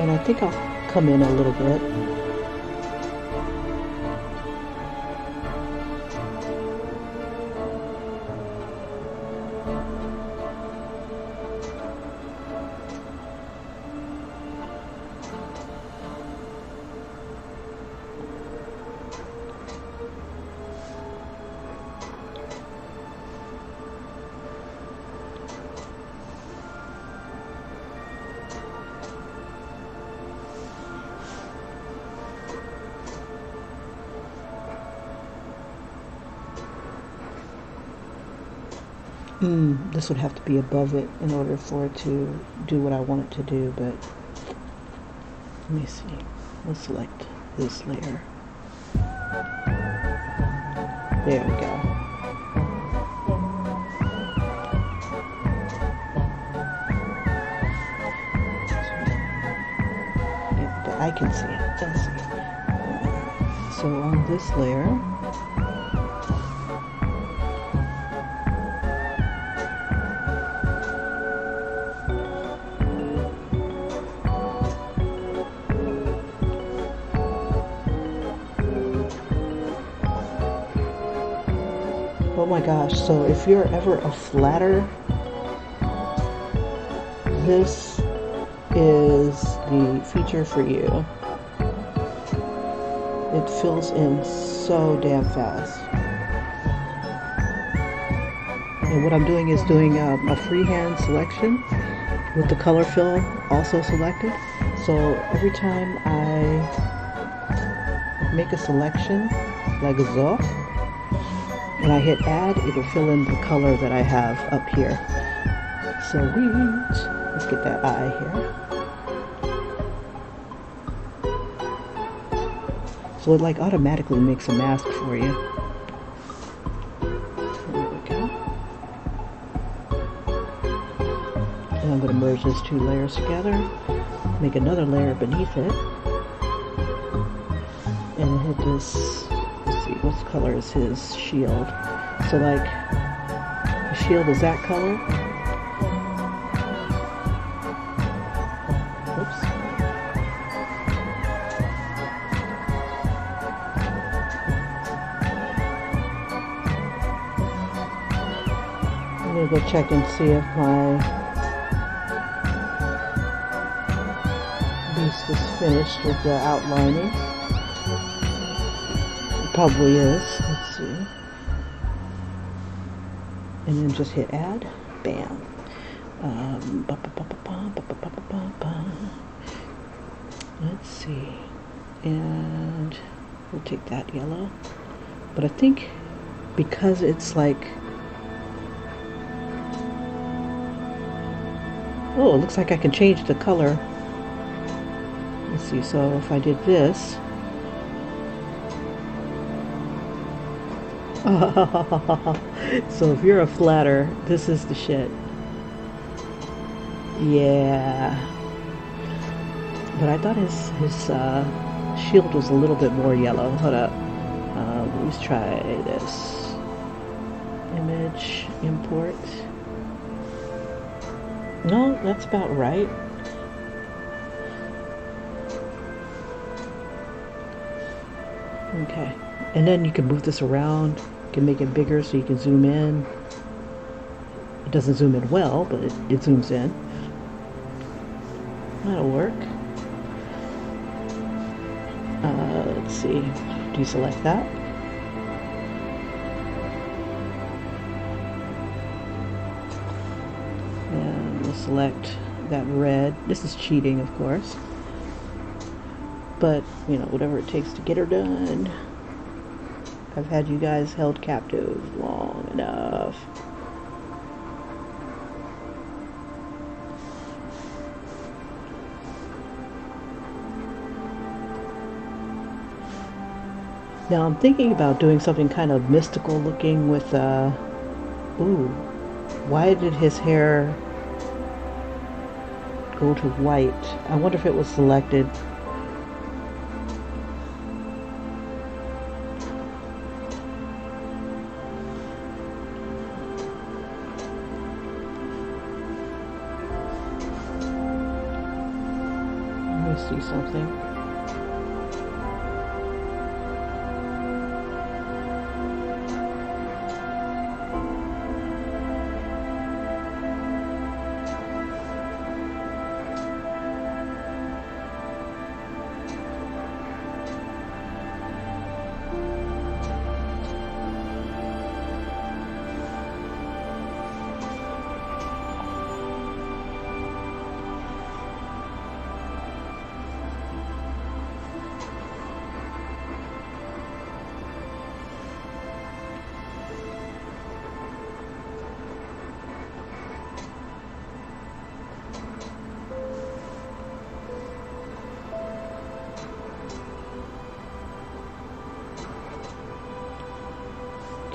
And I think I'll come in a little bit. This would have to be above it in order for it to do what I want it to do, but let me see. Let's select this layer. There we go. Yeah, but I can see it. Let's see. So on this layer, my gosh, so if you're ever a flatter, this is the feature for you. It fills in so damn fast. And what I'm doing is doing a freehand selection with the color fill also selected. So every time I make a selection, like so, and I hit add, it'll fill in the color that I have up here. So let's get that eye here. So it like automatically makes a mask for you. There we go. And I'm going to merge those two layers together, make another layer beneath it, and hit this. Let's see, what color is his shield? So like, the shield is that color. Oops. I'm gonna go check and see if my beast is finished with the outlining. It probably is. Let's see. And then just hit add. Bam. Let's see. And we'll take that yellow. But I think because it's like, oh, it looks like I can change the color. Let's see, so if I did this, so if you're a flatter, this is the shit. Yeah. But I thought his shield was a little bit more yellow. Hold up. Let's try this. Image, import. No, that's about right. Okay. And then you can move this around. You can make it bigger so you can zoom in. It doesn't zoom in well, but it zooms in. That'll work. Let's see. Deselect that. And we'll select that red. This is cheating, of course. But, you know, whatever it takes to get her done. I've had you guys held captive long enough. Now I'm thinking about doing something kind of mystical looking with, ooh, why did his hair go to white? I wonder if it was selected. Let me see something.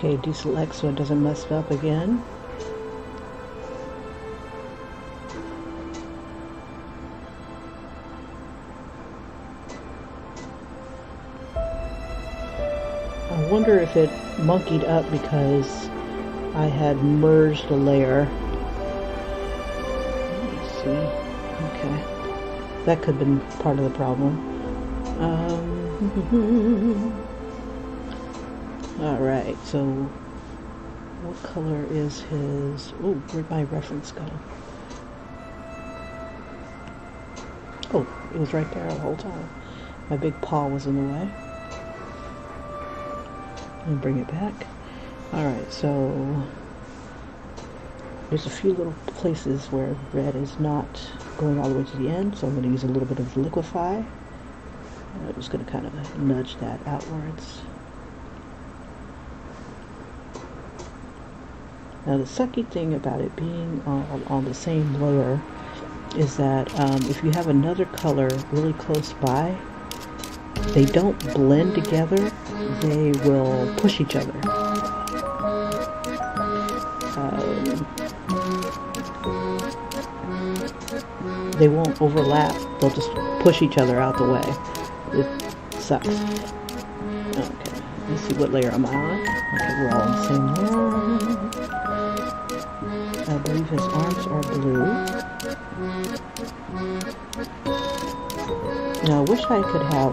Okay, deselect so it doesn't mess up again. I wonder if it monkeyed up because I had merged a layer. Let's see. Okay. That could have been part of the problem. Alright, so What color is his... Oh, where'd my reference go? Oh, it was right there the whole time. My big paw was in the way. And bring it back. Alright, so there's a few little places where red is not going all the way to the end, so I'm going to use a little bit of liquify. I'm just going to kind of nudge that outwards. Now the sucky thing about it being on the same layer is that if you have another color really close by, they don't blend together, they will push each other. They won't overlap, they'll just push each other out the way. It sucks. Okay, let's see what layer am I on. Okay, we're all on the same layer. I believe his arms are blue. Now I wish I could have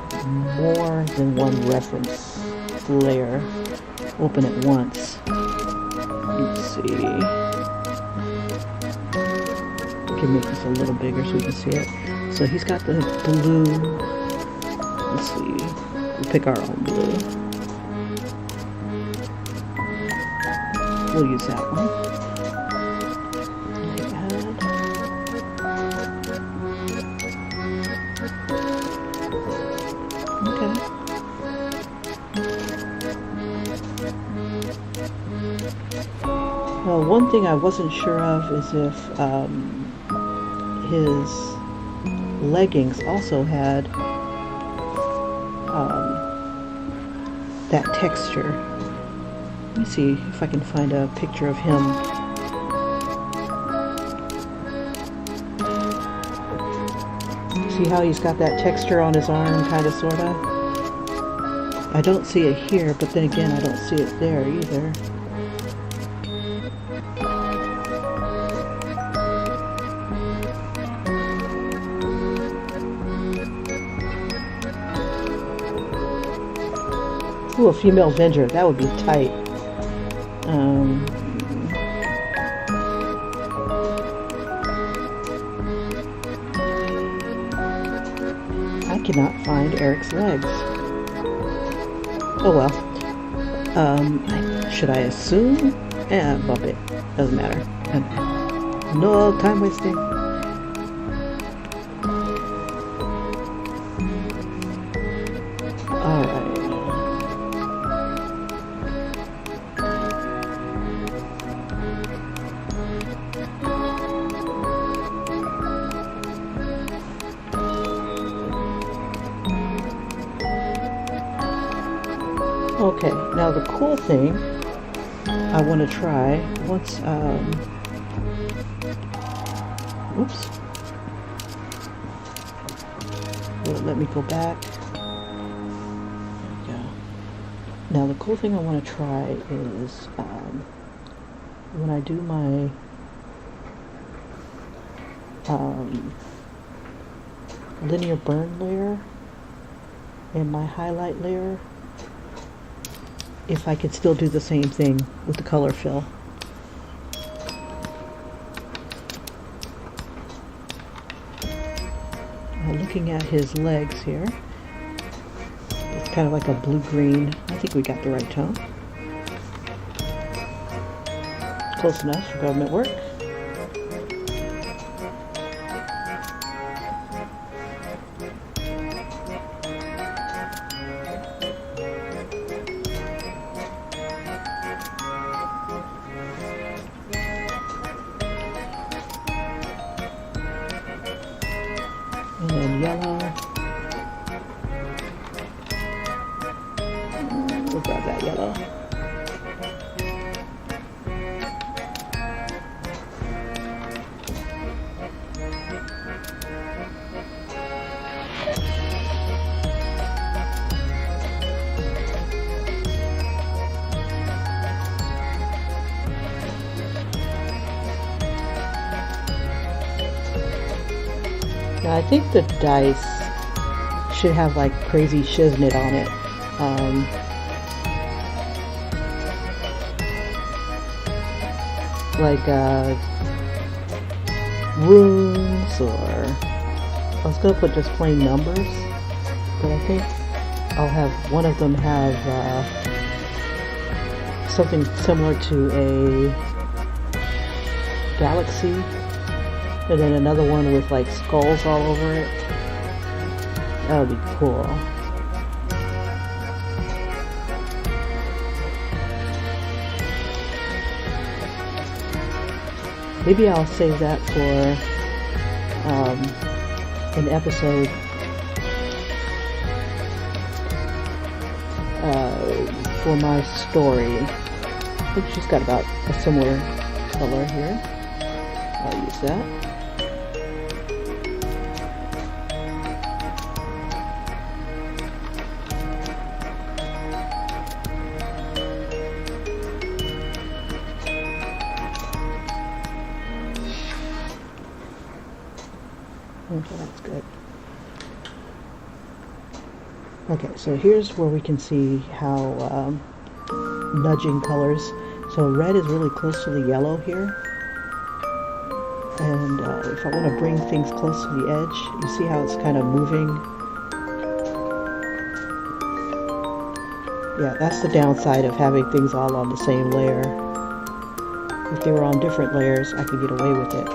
more than one reference layer open at once. Let's see. I can make this a little bigger so we can see it. So he's got the blue. Let's see. We'll pick our own blue. We'll use that one. Well, one thing I wasn't sure of is if his leggings also had that texture. Let me see if I can find a picture of him. See how he's got that texture on his arm, kind of, sort of? I don't see it here, but then again, I don't see it there either. Ooh, a female Avenger. That would be tight. I cannot find Eric's legs. Oh well. Should I assume? Bump it. Doesn't matter. No time wasting. Alright. Okay, now the cool thing I want to try once, oops, will it let me go back? There we go. Now the cool thing I want to try is when I do my linear burn layer and my highlight layer, if I could still do the same thing with the color fill. Now looking at his legs here, it's kind of like a blue-green. I think we got the right tone. Close enough for government work. And then yellow. We'll grab that yellow. Now I think the dice should have like crazy shiznit on it. like runes, or I was gonna put just plain numbers, but I think I'll have one of them have something similar to a galaxy, and then another one with like skulls all over it. That would be cool. Maybe I'll save that for an episode for my story. I think she's got about a similar color here. I'll use that. Okay, that's good. Okay, so here's where we can see how nudging colors. So red is really close to the yellow here. And if I want to bring things close to the edge, you see how it's kind of moving? Yeah, that's the downside of having things all on the same layer. If they were on different layers, I could get away with it.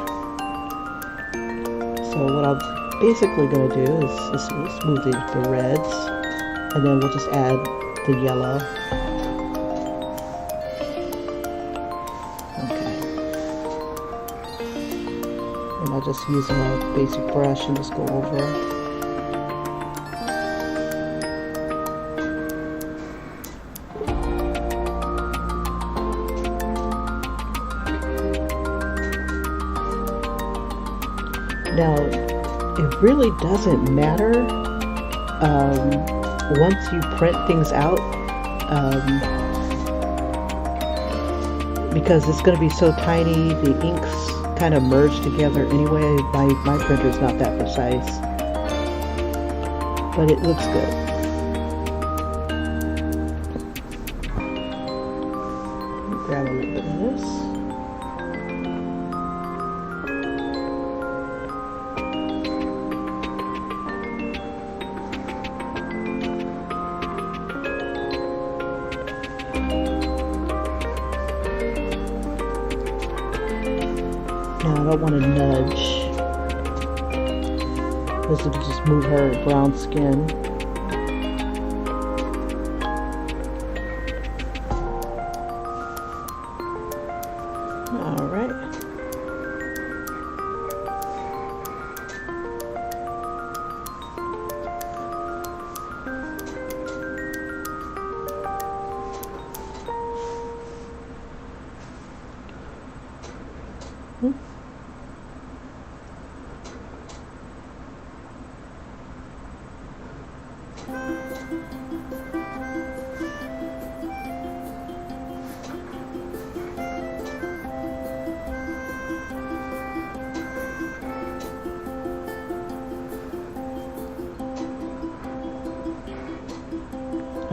So what I'm basically going to do is let's move the reds, and then we'll just add the yellow. Okay. And I'll just use a basic brush and just go over it. Now, it really doesn't matter once you print things out, because it's going to be so tiny, the inks kind of merge together anyway. My printer's not that precise, but it looks good. Grab a little bit of this. Now I don't want to nudge. This will just move her brown skin. All right.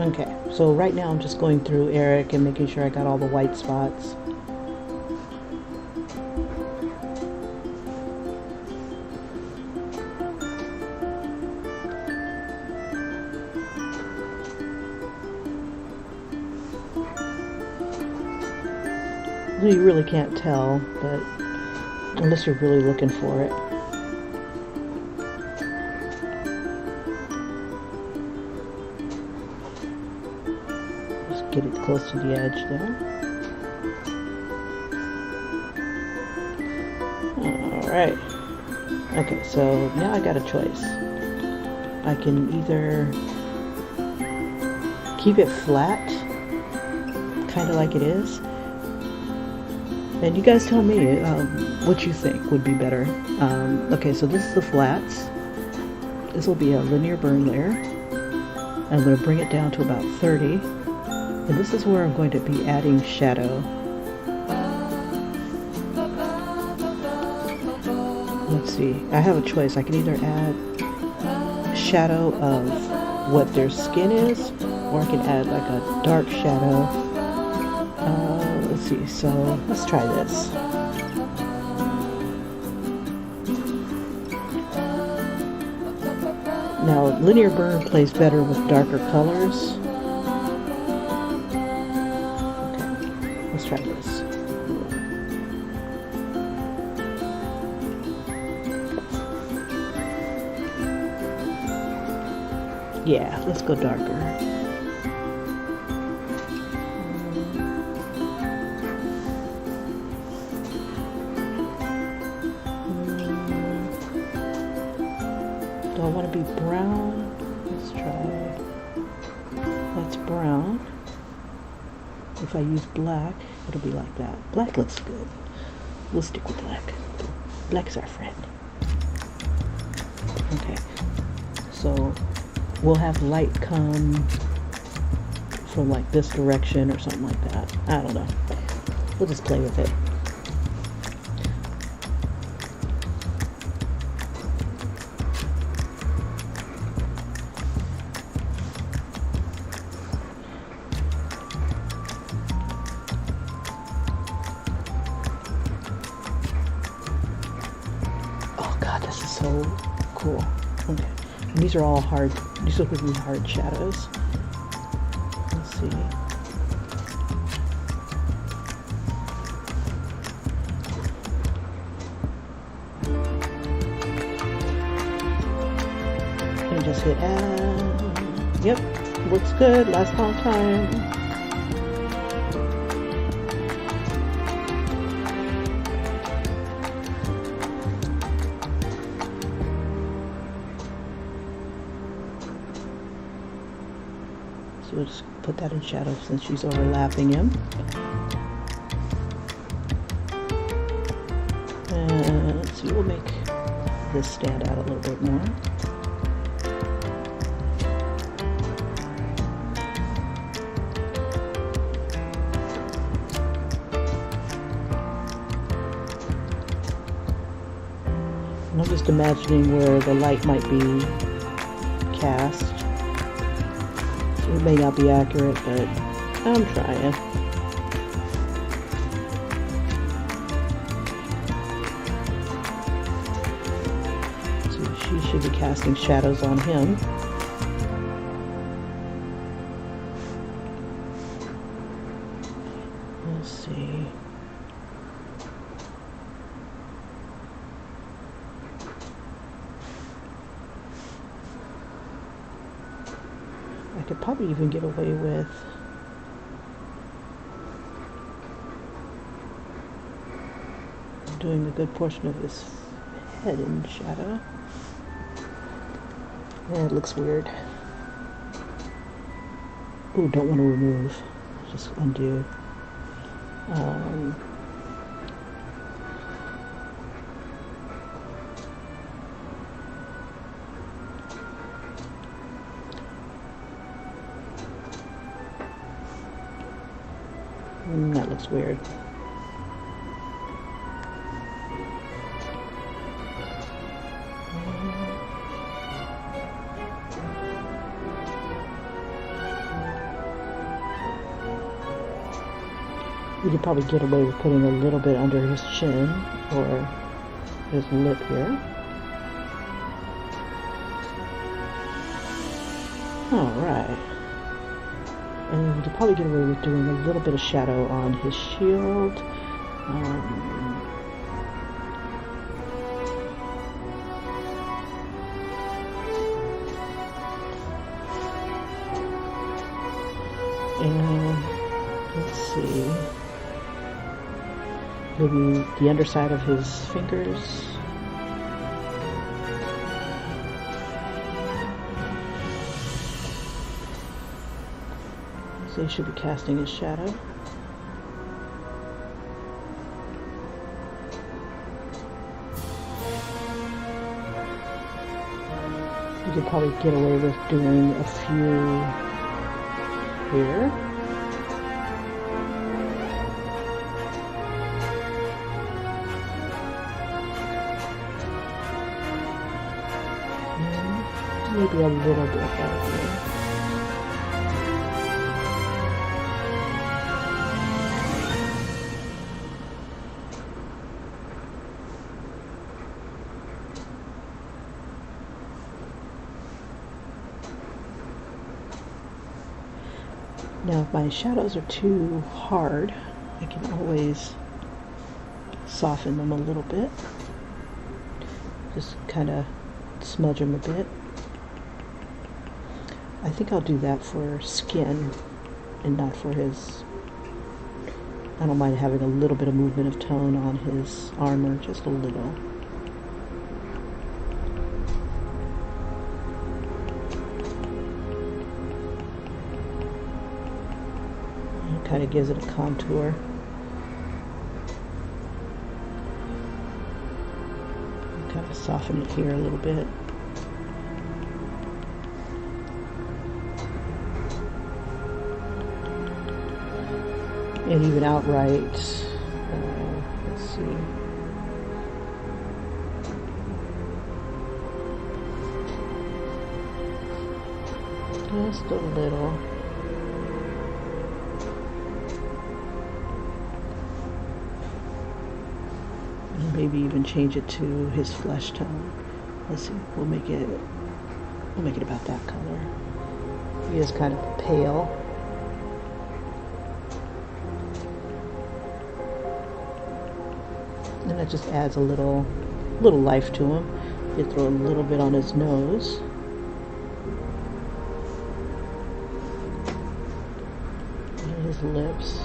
Okay, so right now I'm just going through Eric and making sure I got all the white spots. You really can't tell, but unless you're really looking for it. Just get it close to the edge there. Alright. Okay, so now I got a choice. I can either keep it flat, kind of like it is. And you guys tell me what you think would be better. Okay, so this is the flats. This will be a linear burn layer. I'm going to bring it down to about 30. And this is where I'm going to be adding shadow. Let's see. I have a choice. I can either add shadow of what their skin is, or I can add like a dark shadow. Let's see. see, so let's try this. Now, linear burn plays better with darker colors. Okay, let's try this. Yeah, let's go darker. Do I want to be brown? Let's try. That's brown. If I use black, it'll be like that. Black looks good. We'll stick with black. Black is our friend. Okay. So we'll have light come from like this direction or something like that. I don't know. We'll just play with it. Oh God, this is so cool. Okay. And these are all hard. These look like hard shadows. Let's see. And just hit add. Yep, looks good. Last long time. So we'll just put that in shadow since she's overlapping him. And let's see, we'll make this stand out a little bit more. And I'm just imagining where the light might be cast. It may not be accurate, but I'm trying. So she should be casting shadows on him. Let's see. I could probably even get away with doing a good portion of his head in shadow. Yeah, it looks weird. Ooh, don't want to remove. Just undo. That looks weird. You could probably get away with putting a little bit under his chin or his lip here. Alright. And you could probably get away with doing a little bit of shadow on his shield. And let's see. Maybe the underside of his fingers. So he should be casting his shadow. You could probably get away with doing a few here. And maybe a little bit right here. Now, if my shadows are too hard, I can always soften them a little bit. Just kind of smudge them a bit. I think I'll do that for skin and not for his... I don't mind having a little bit of movement of tone on his armor, just a little. It kind of gives it a contour. Kind of soften it here a little bit. And even outright, let's see. Just a little. And maybe even change it to his flesh tone. Let's see. We'll make it about that color. He is kind of pale. And that just adds a little life to him. You throw a little bit on his nose. And his lips.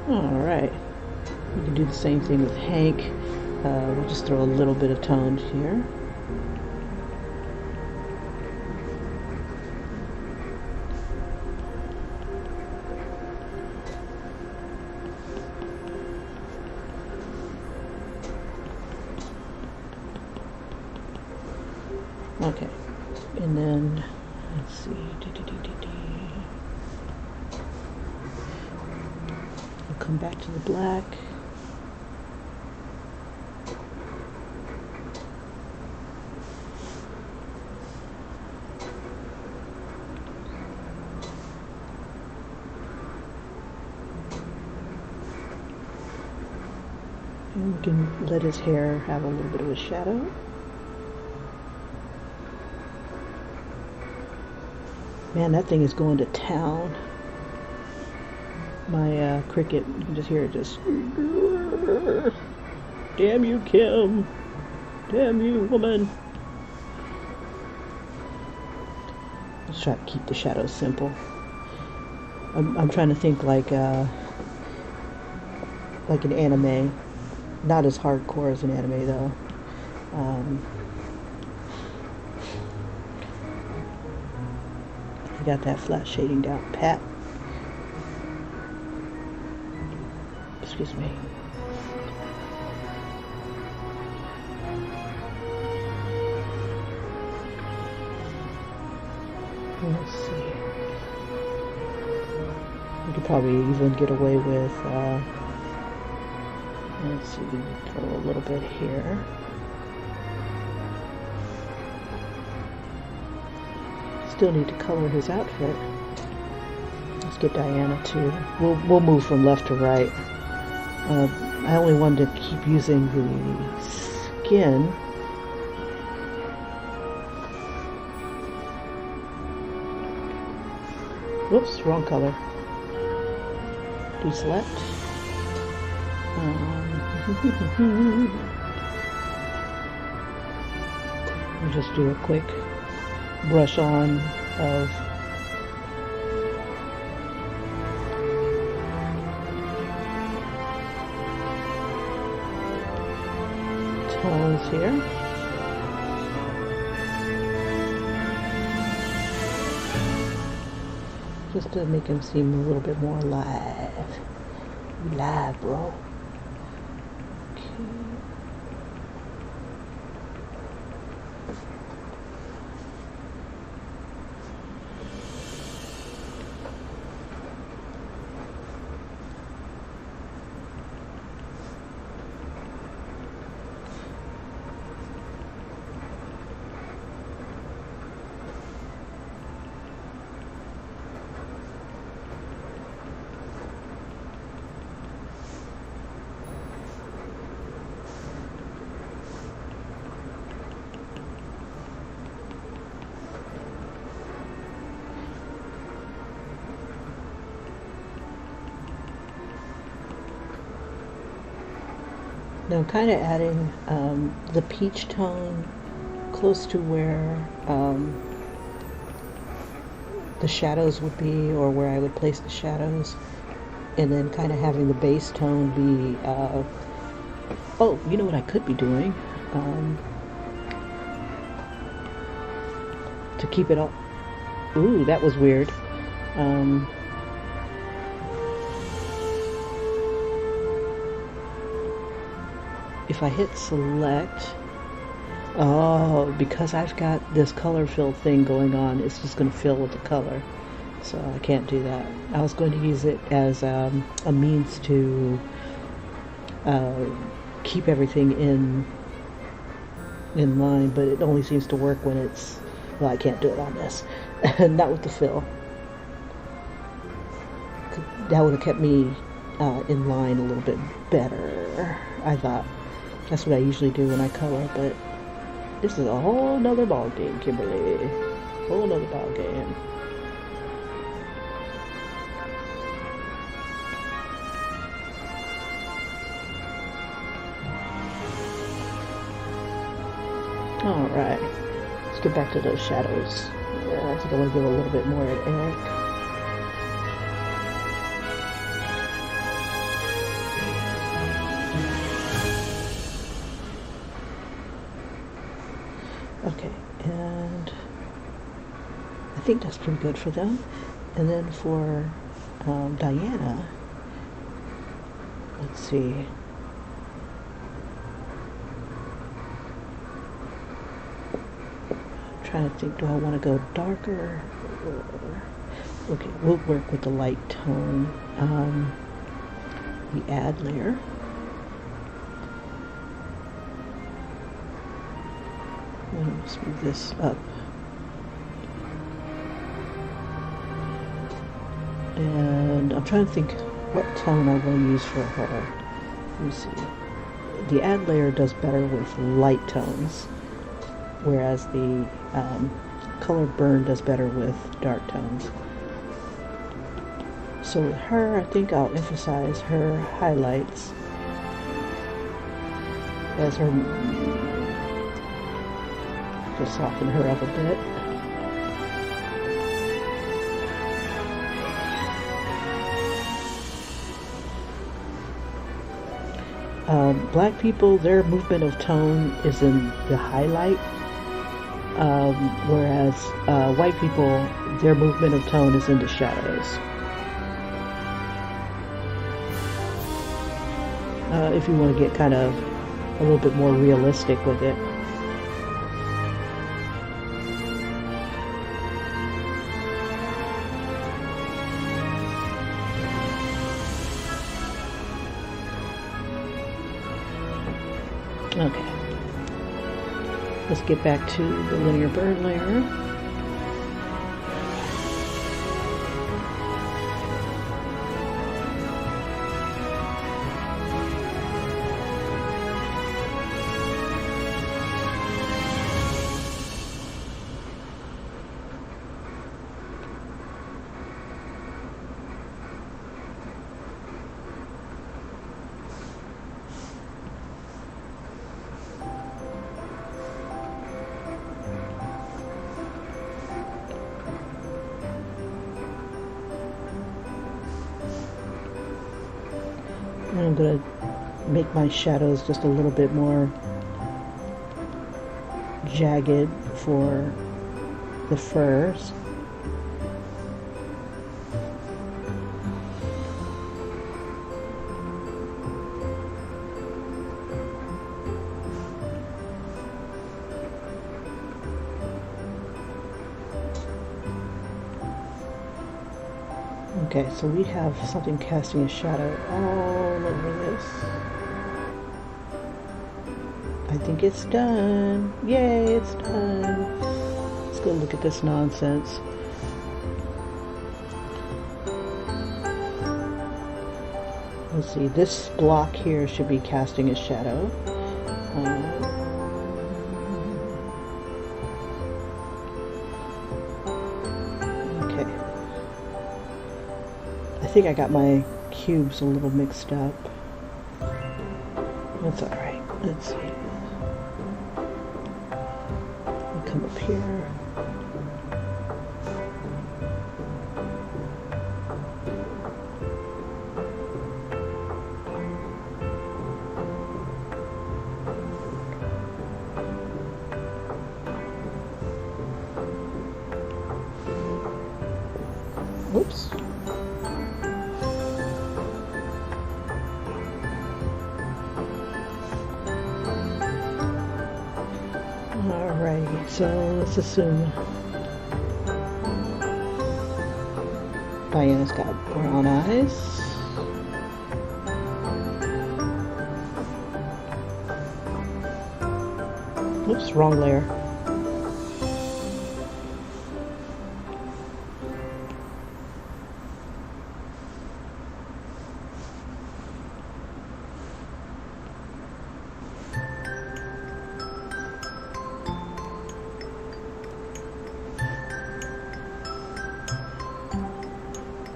Alright. You can do the same thing with Hank. We'll just throw a little bit of tone here. Okay, and then let's see. We'll come back to the black. And we can let his hair have a little bit of a shadow. Man, that thing is going to town. My cricket, you can just hear it just... Damn you, Kim. Damn you, woman. Let's try to keep the shadows simple. I'm trying to think like an anime. Not as hardcore as an anime, though. Got that flat shading down pat. Excuse me. Let's see. We could probably even get away with, let's see, throw a little bit here. Still need to color his outfit. Let's get Diana too. We'll move from left to right. I only wanted to keep using the skin. Whoops, wrong color. Deselect. We'll just do a quick brush on of tones here. Just to make him seem a little bit more alive. You live, bro. Okay. Now I'm kind of adding the peach tone close to where the shadows would be, or where I would place the shadows, and then kind of having the base tone be, oh, you know what I could be doing? To keep it all, ooh, that was weird. If I hit select, oh, because I've got this color fill thing going on, it's just going to fill with the color. So I can't do that. I was going to use it as a means to keep everything in line, but it only seems to work when it's, well, I can't do it on this. Not with the fill. That would have kept me in line a little bit better, I thought. That's what I usually do when I color, but this is a whole nother ball game, Kimberly. Whole nother ball game. Alright, let's get back to those shadows. Yeah, I think I want to give a little bit more at Eric. Okay, and I think that's pretty good for them. And then for Diana, let's see. I'm trying to think, do I want to go darker? Okay, we'll work with the light tone. The add layer. Let's move this up. And I'm trying to think what tone I want to use for her. Let me see. The add layer does better with light tones, whereas the color burn does better with dark tones. So with her, I think I'll emphasize her highlights as her, just soften her up a bit. Black people, their movement of tone is in the highlight, whereas white people, their movement of tone is in the shadows. If you want to get kind of a little bit more realistic with it. Okay, let's get back to the linear burn layer. And I'm going to make my shadows just a little bit more jagged for the furs. Okay, so we have something casting a shadow all over this. I think it's done. Yay, it's done. Let's go look at this nonsense. Let's see, this block here should be casting a shadow. I think I got my cubes a little mixed up. That's alright. Let's see. We'll come up here. Whoops. Alrighty, so let's assume Diana's got brown eyes. Oops, wrong layer.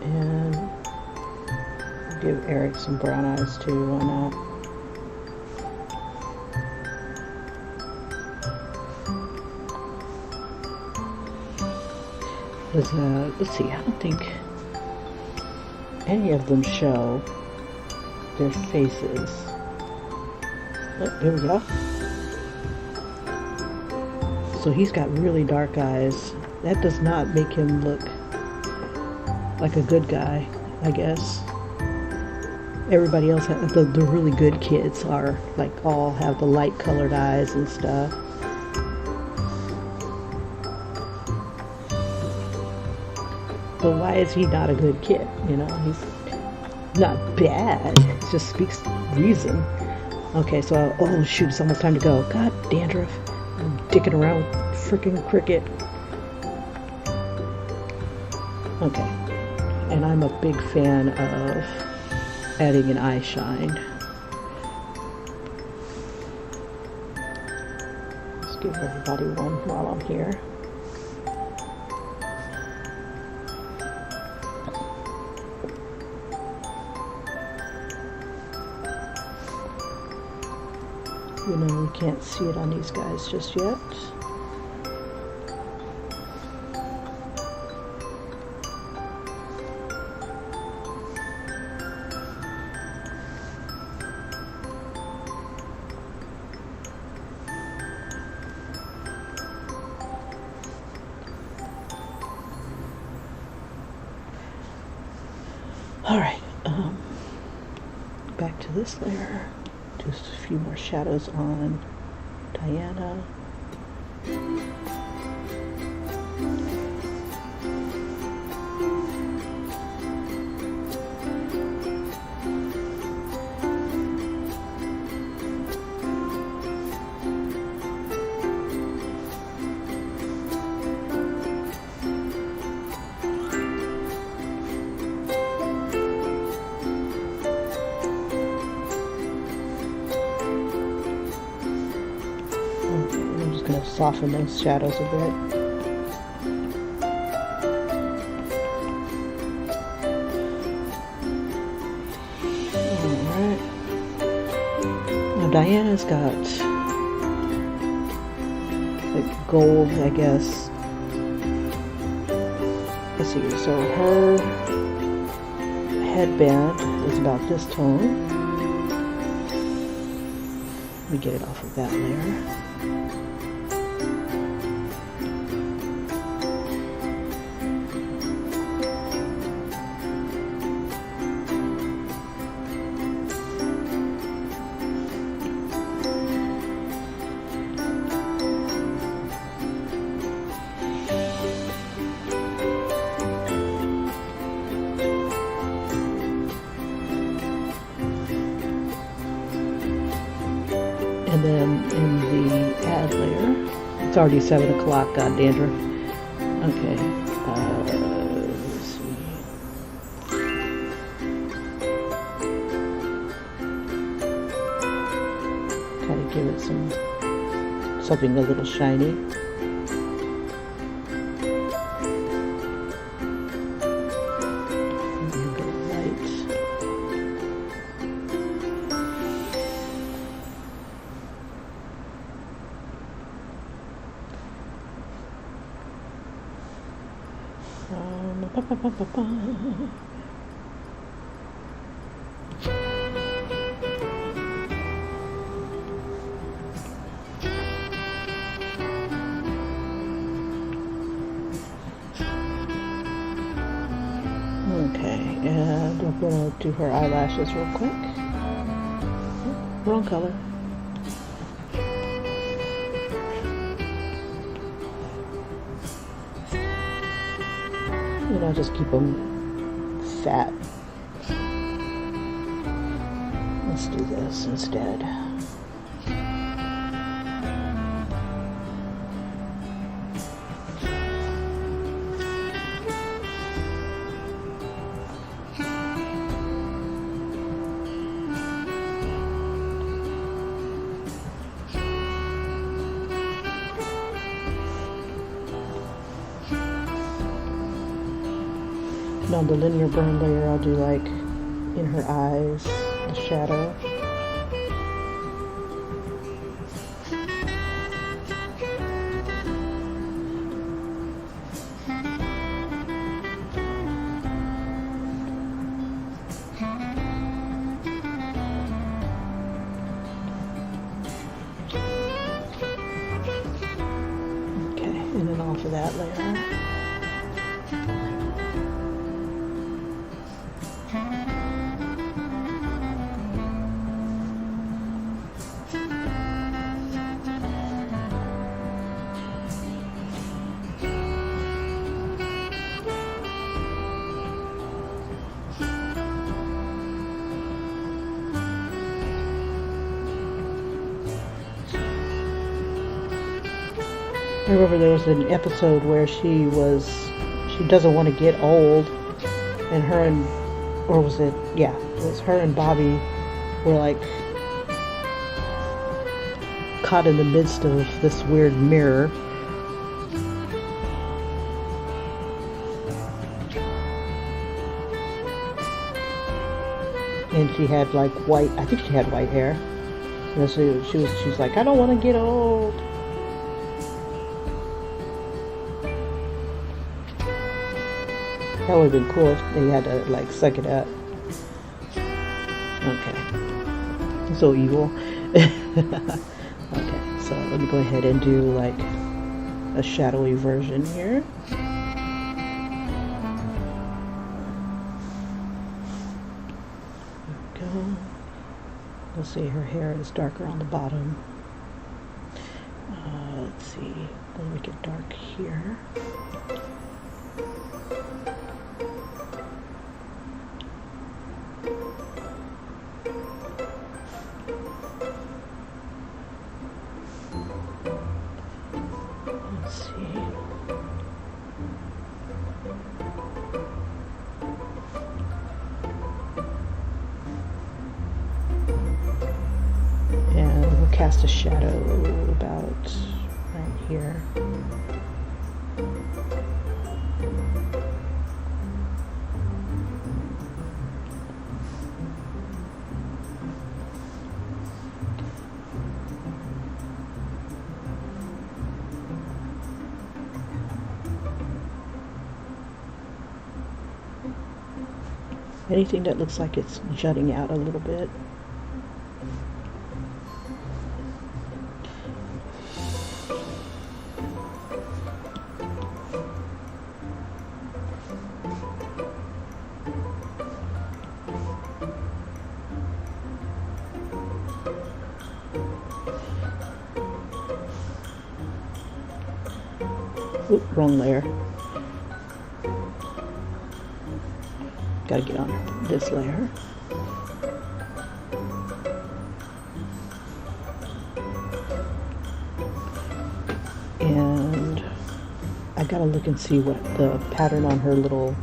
And give Eric some brown eyes too, why not? Let's see, I don't think any of them show their faces. Oh, there we go. So he's got really dark eyes. That does not make him look like a good guy, I guess. Everybody else, the really good kids are like all have the light colored eyes and stuff. But why is he not a good kid? You know, he's not bad. It just speaks reason. Okay, so, oh shoot, it's almost time to go. God, dandruff. I'm dicking around with freaking cricket. Okay. And I'm a big fan of adding an eye shine. Let's give everybody one while I'm here. You know, we can't see it on these guys just yet. Alright, back to this layer. Just a few more shadows on Diana. Soften those shadows a bit. Alright. Now Diana's got like gold, I guess. Let's see, so her headband is about this tone. Let me get it off of that layer. And then in the add layer, it's already 7 o'clock, god dandruff. Okay, let's see. Kind of give it something a little shiny. Okay, and I'm gonna do her eyelashes real quick. Wrong color. And I'll just keep them fat. Let's do this instead. On the linear burn layer, I'll do like in her eyes, the shadow. Okay, and then off of that layer. I remember there was an episode where she doesn't want to get old, and or was it, yeah, it was her and Bobby were like caught in the midst of this weird mirror. And she had like I think she had white hair. And so she's like, I don't want to get old. That would have been cool if they had to like suck it up. Okay. So evil. Okay, so let me go ahead and do like a shadowy version here. There we go. Let's see, her hair is darker on the bottom. Let's see, let me make it dark here. Cast a shadow about right here. Anything that looks like it's jutting out a little bit. Oop, wrong layer. Gotta get on this layer. And I gotta look and see what the pattern on her little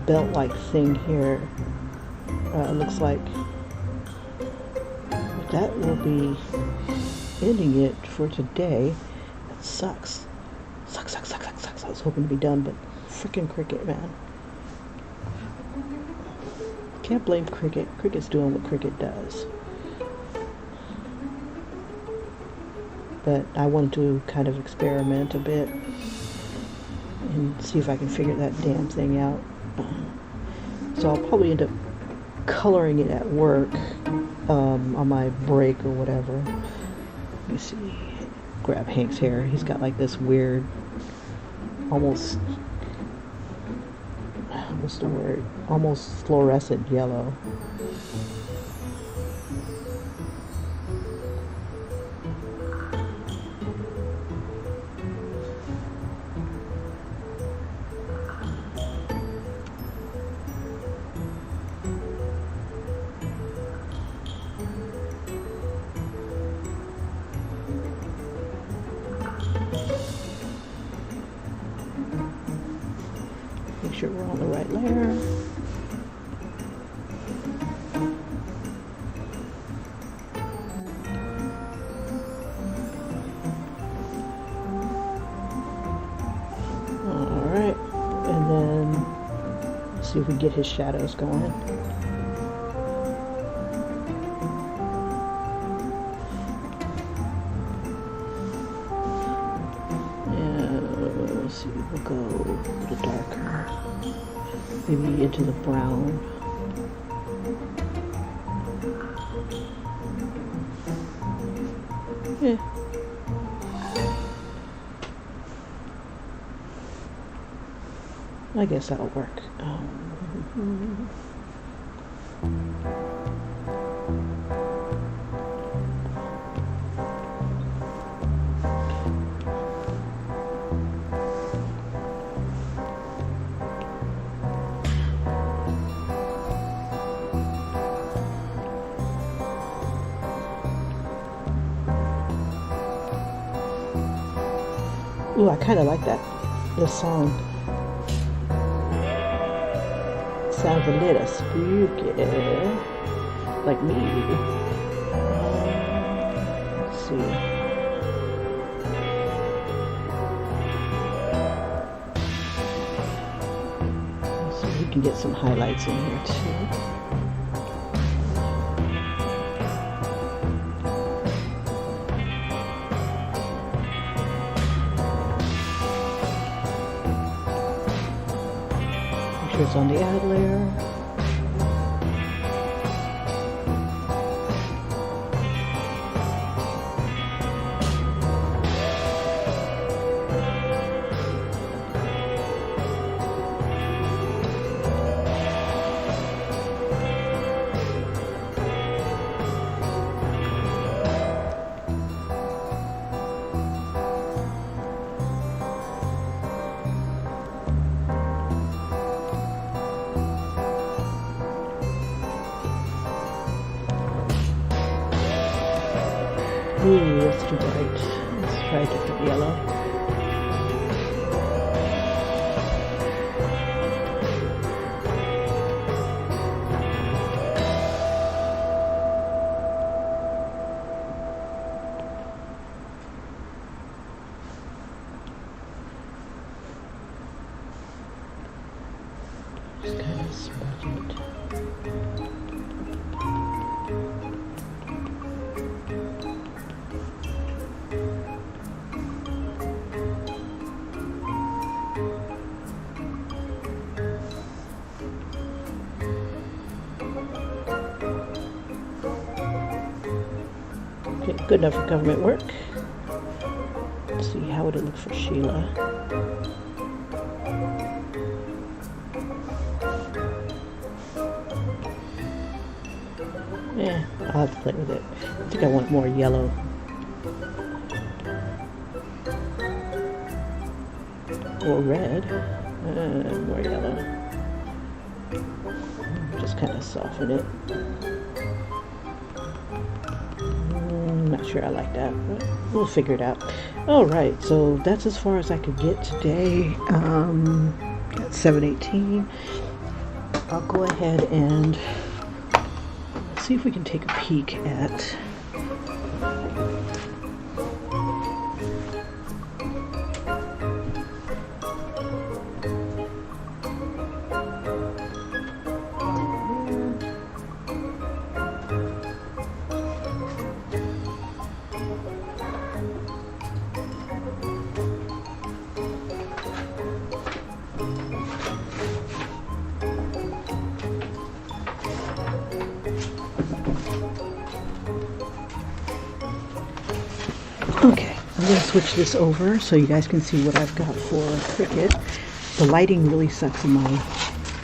belt-like thing here looks like. But that will be ending it for today. That sucks. Sucks. I was hoping to be done, but freaking Cricut, man. Can't blame Cricut. Cricut's doing what Cricut does. But I wanted to kind of experiment a bit. and see if I can figure that damn thing out. So I'll probably end up coloring it at work on my break or whatever. Let me see. Grab Hank's hair. He's got like this weird, almost, what's the word? Almost fluorescent yellow. Make sure we're on the right layer. Alright, and then let's see if we get his shadows going. Let's see, we'll go a little darker, maybe into the brown. Yeah. I guess that'll work. Ooh, I kind of like this song. Sounds a little spooky, like me. Let's see. So we can get some highlights in here too. It's on the add layer. Ooh, that's too bright. Let's try a different yellow. Just kind of smudge it. Okay, good enough for government work. Let's see, how would it look for Sheila? Yeah, I'll have to play with it. I think I want more yellow. Or red. More yellow. Just kind of soften it. Not sure I like that, but we'll figure it out. Alright, so that's as far as I could get today. At 7:18. I'll go ahead and see if we can take a peek at going to switch this over so you guys can see what I've got for Cricket. The lighting really sucks in my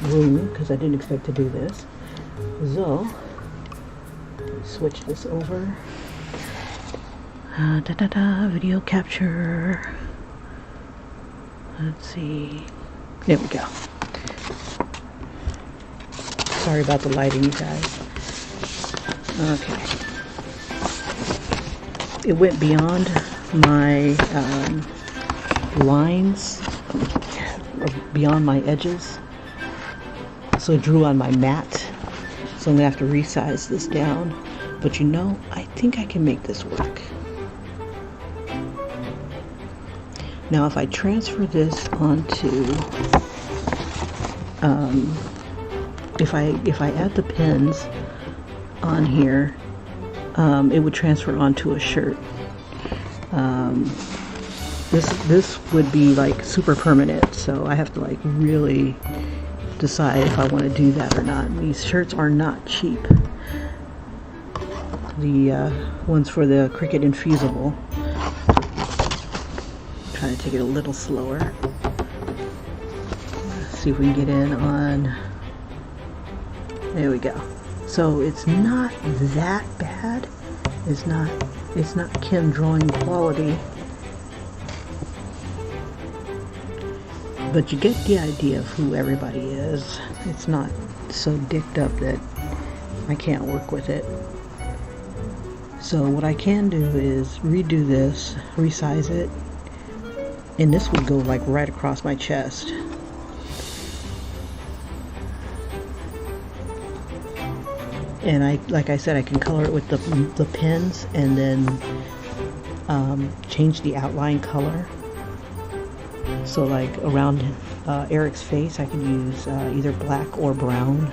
room because I didn't expect to do this. So, switch this over. Video capture. Let's see. There we go. Sorry about the lighting, you guys. Okay. It went beyond my lines, beyond my edges. So it drew on my mat. So I'm going to have to resize this down. But you know, I think I can make this work. Now if I transfer this onto, if I add the pins on here, it would transfer onto a shirt. This would be like super permanent, so I have to like really decide if I want to do that or not. These shirts are not cheap. The ones for the Cricut Infusible. Trying to take it a little slower. Let's see if we can get in on. There we go. So it's not that bad. It's not Kim drawing quality. But you get the idea of who everybody is. It's not so dicked up that I can't work with it. So what I can do is redo this, resize it, and this would go like right across my chest. And like I said, I can color it with the pens and then change the outline color. So like around Eric's face, I can use either black or brown.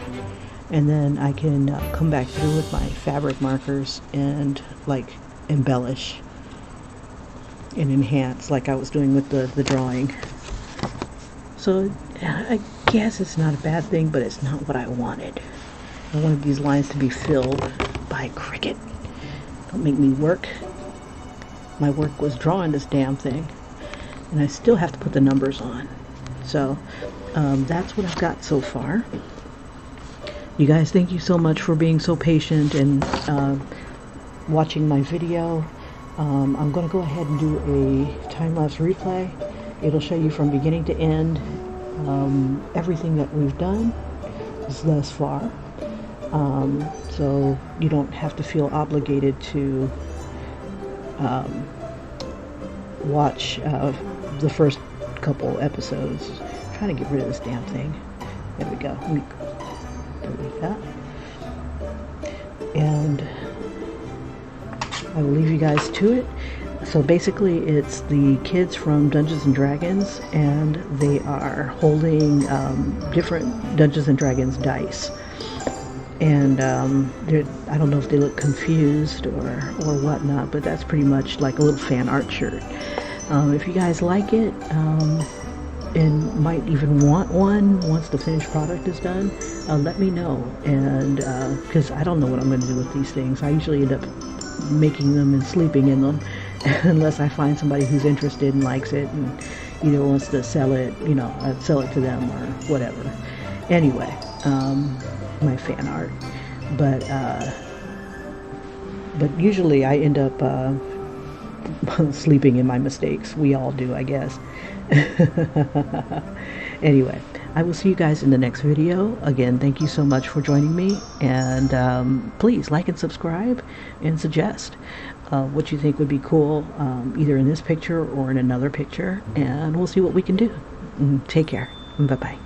And then I can come back through with my fabric markers and like embellish and enhance like I was doing with the drawing. So I guess it's not a bad thing, but it's not what I wanted. I wanted these lines to be filled by Cricut. Don't make me work. My work was drawing this damn thing. And I still have to put the numbers on. So that's what I've got so far. You guys, thank you so much for being so patient and watching my video. I'm going to go ahead and do a time-lapse replay. It'll show you from beginning to end everything that we've done thus far. So you don't have to feel obligated to watch the first couple episodes. I'm trying to get rid of this damn thing. There we go. Let me delete that. And I will leave you guys to it. So basically it's the kids from Dungeons and Dragons, and they are holding different Dungeons and Dragons dice. And I don't know if they look confused or whatnot, but that's pretty much like a little fan art shirt. If you guys like it and might even want one once the finished product is done, let me know. And because I don't know what I'm going to do with these things. I usually end up making them and sleeping in them unless I find somebody who's interested and likes it and either wants to sell it, you know, sell it to them or whatever. Anyway, my fan art, but usually I end up sleeping in my mistakes. We all do, I guess. Anyway, I will see you guys in the next video. Again, thank you so much for joining me, and please like and subscribe and suggest what you think would be cool, either in this picture or in another picture, and we'll see what we can do. Take care. Bye-bye.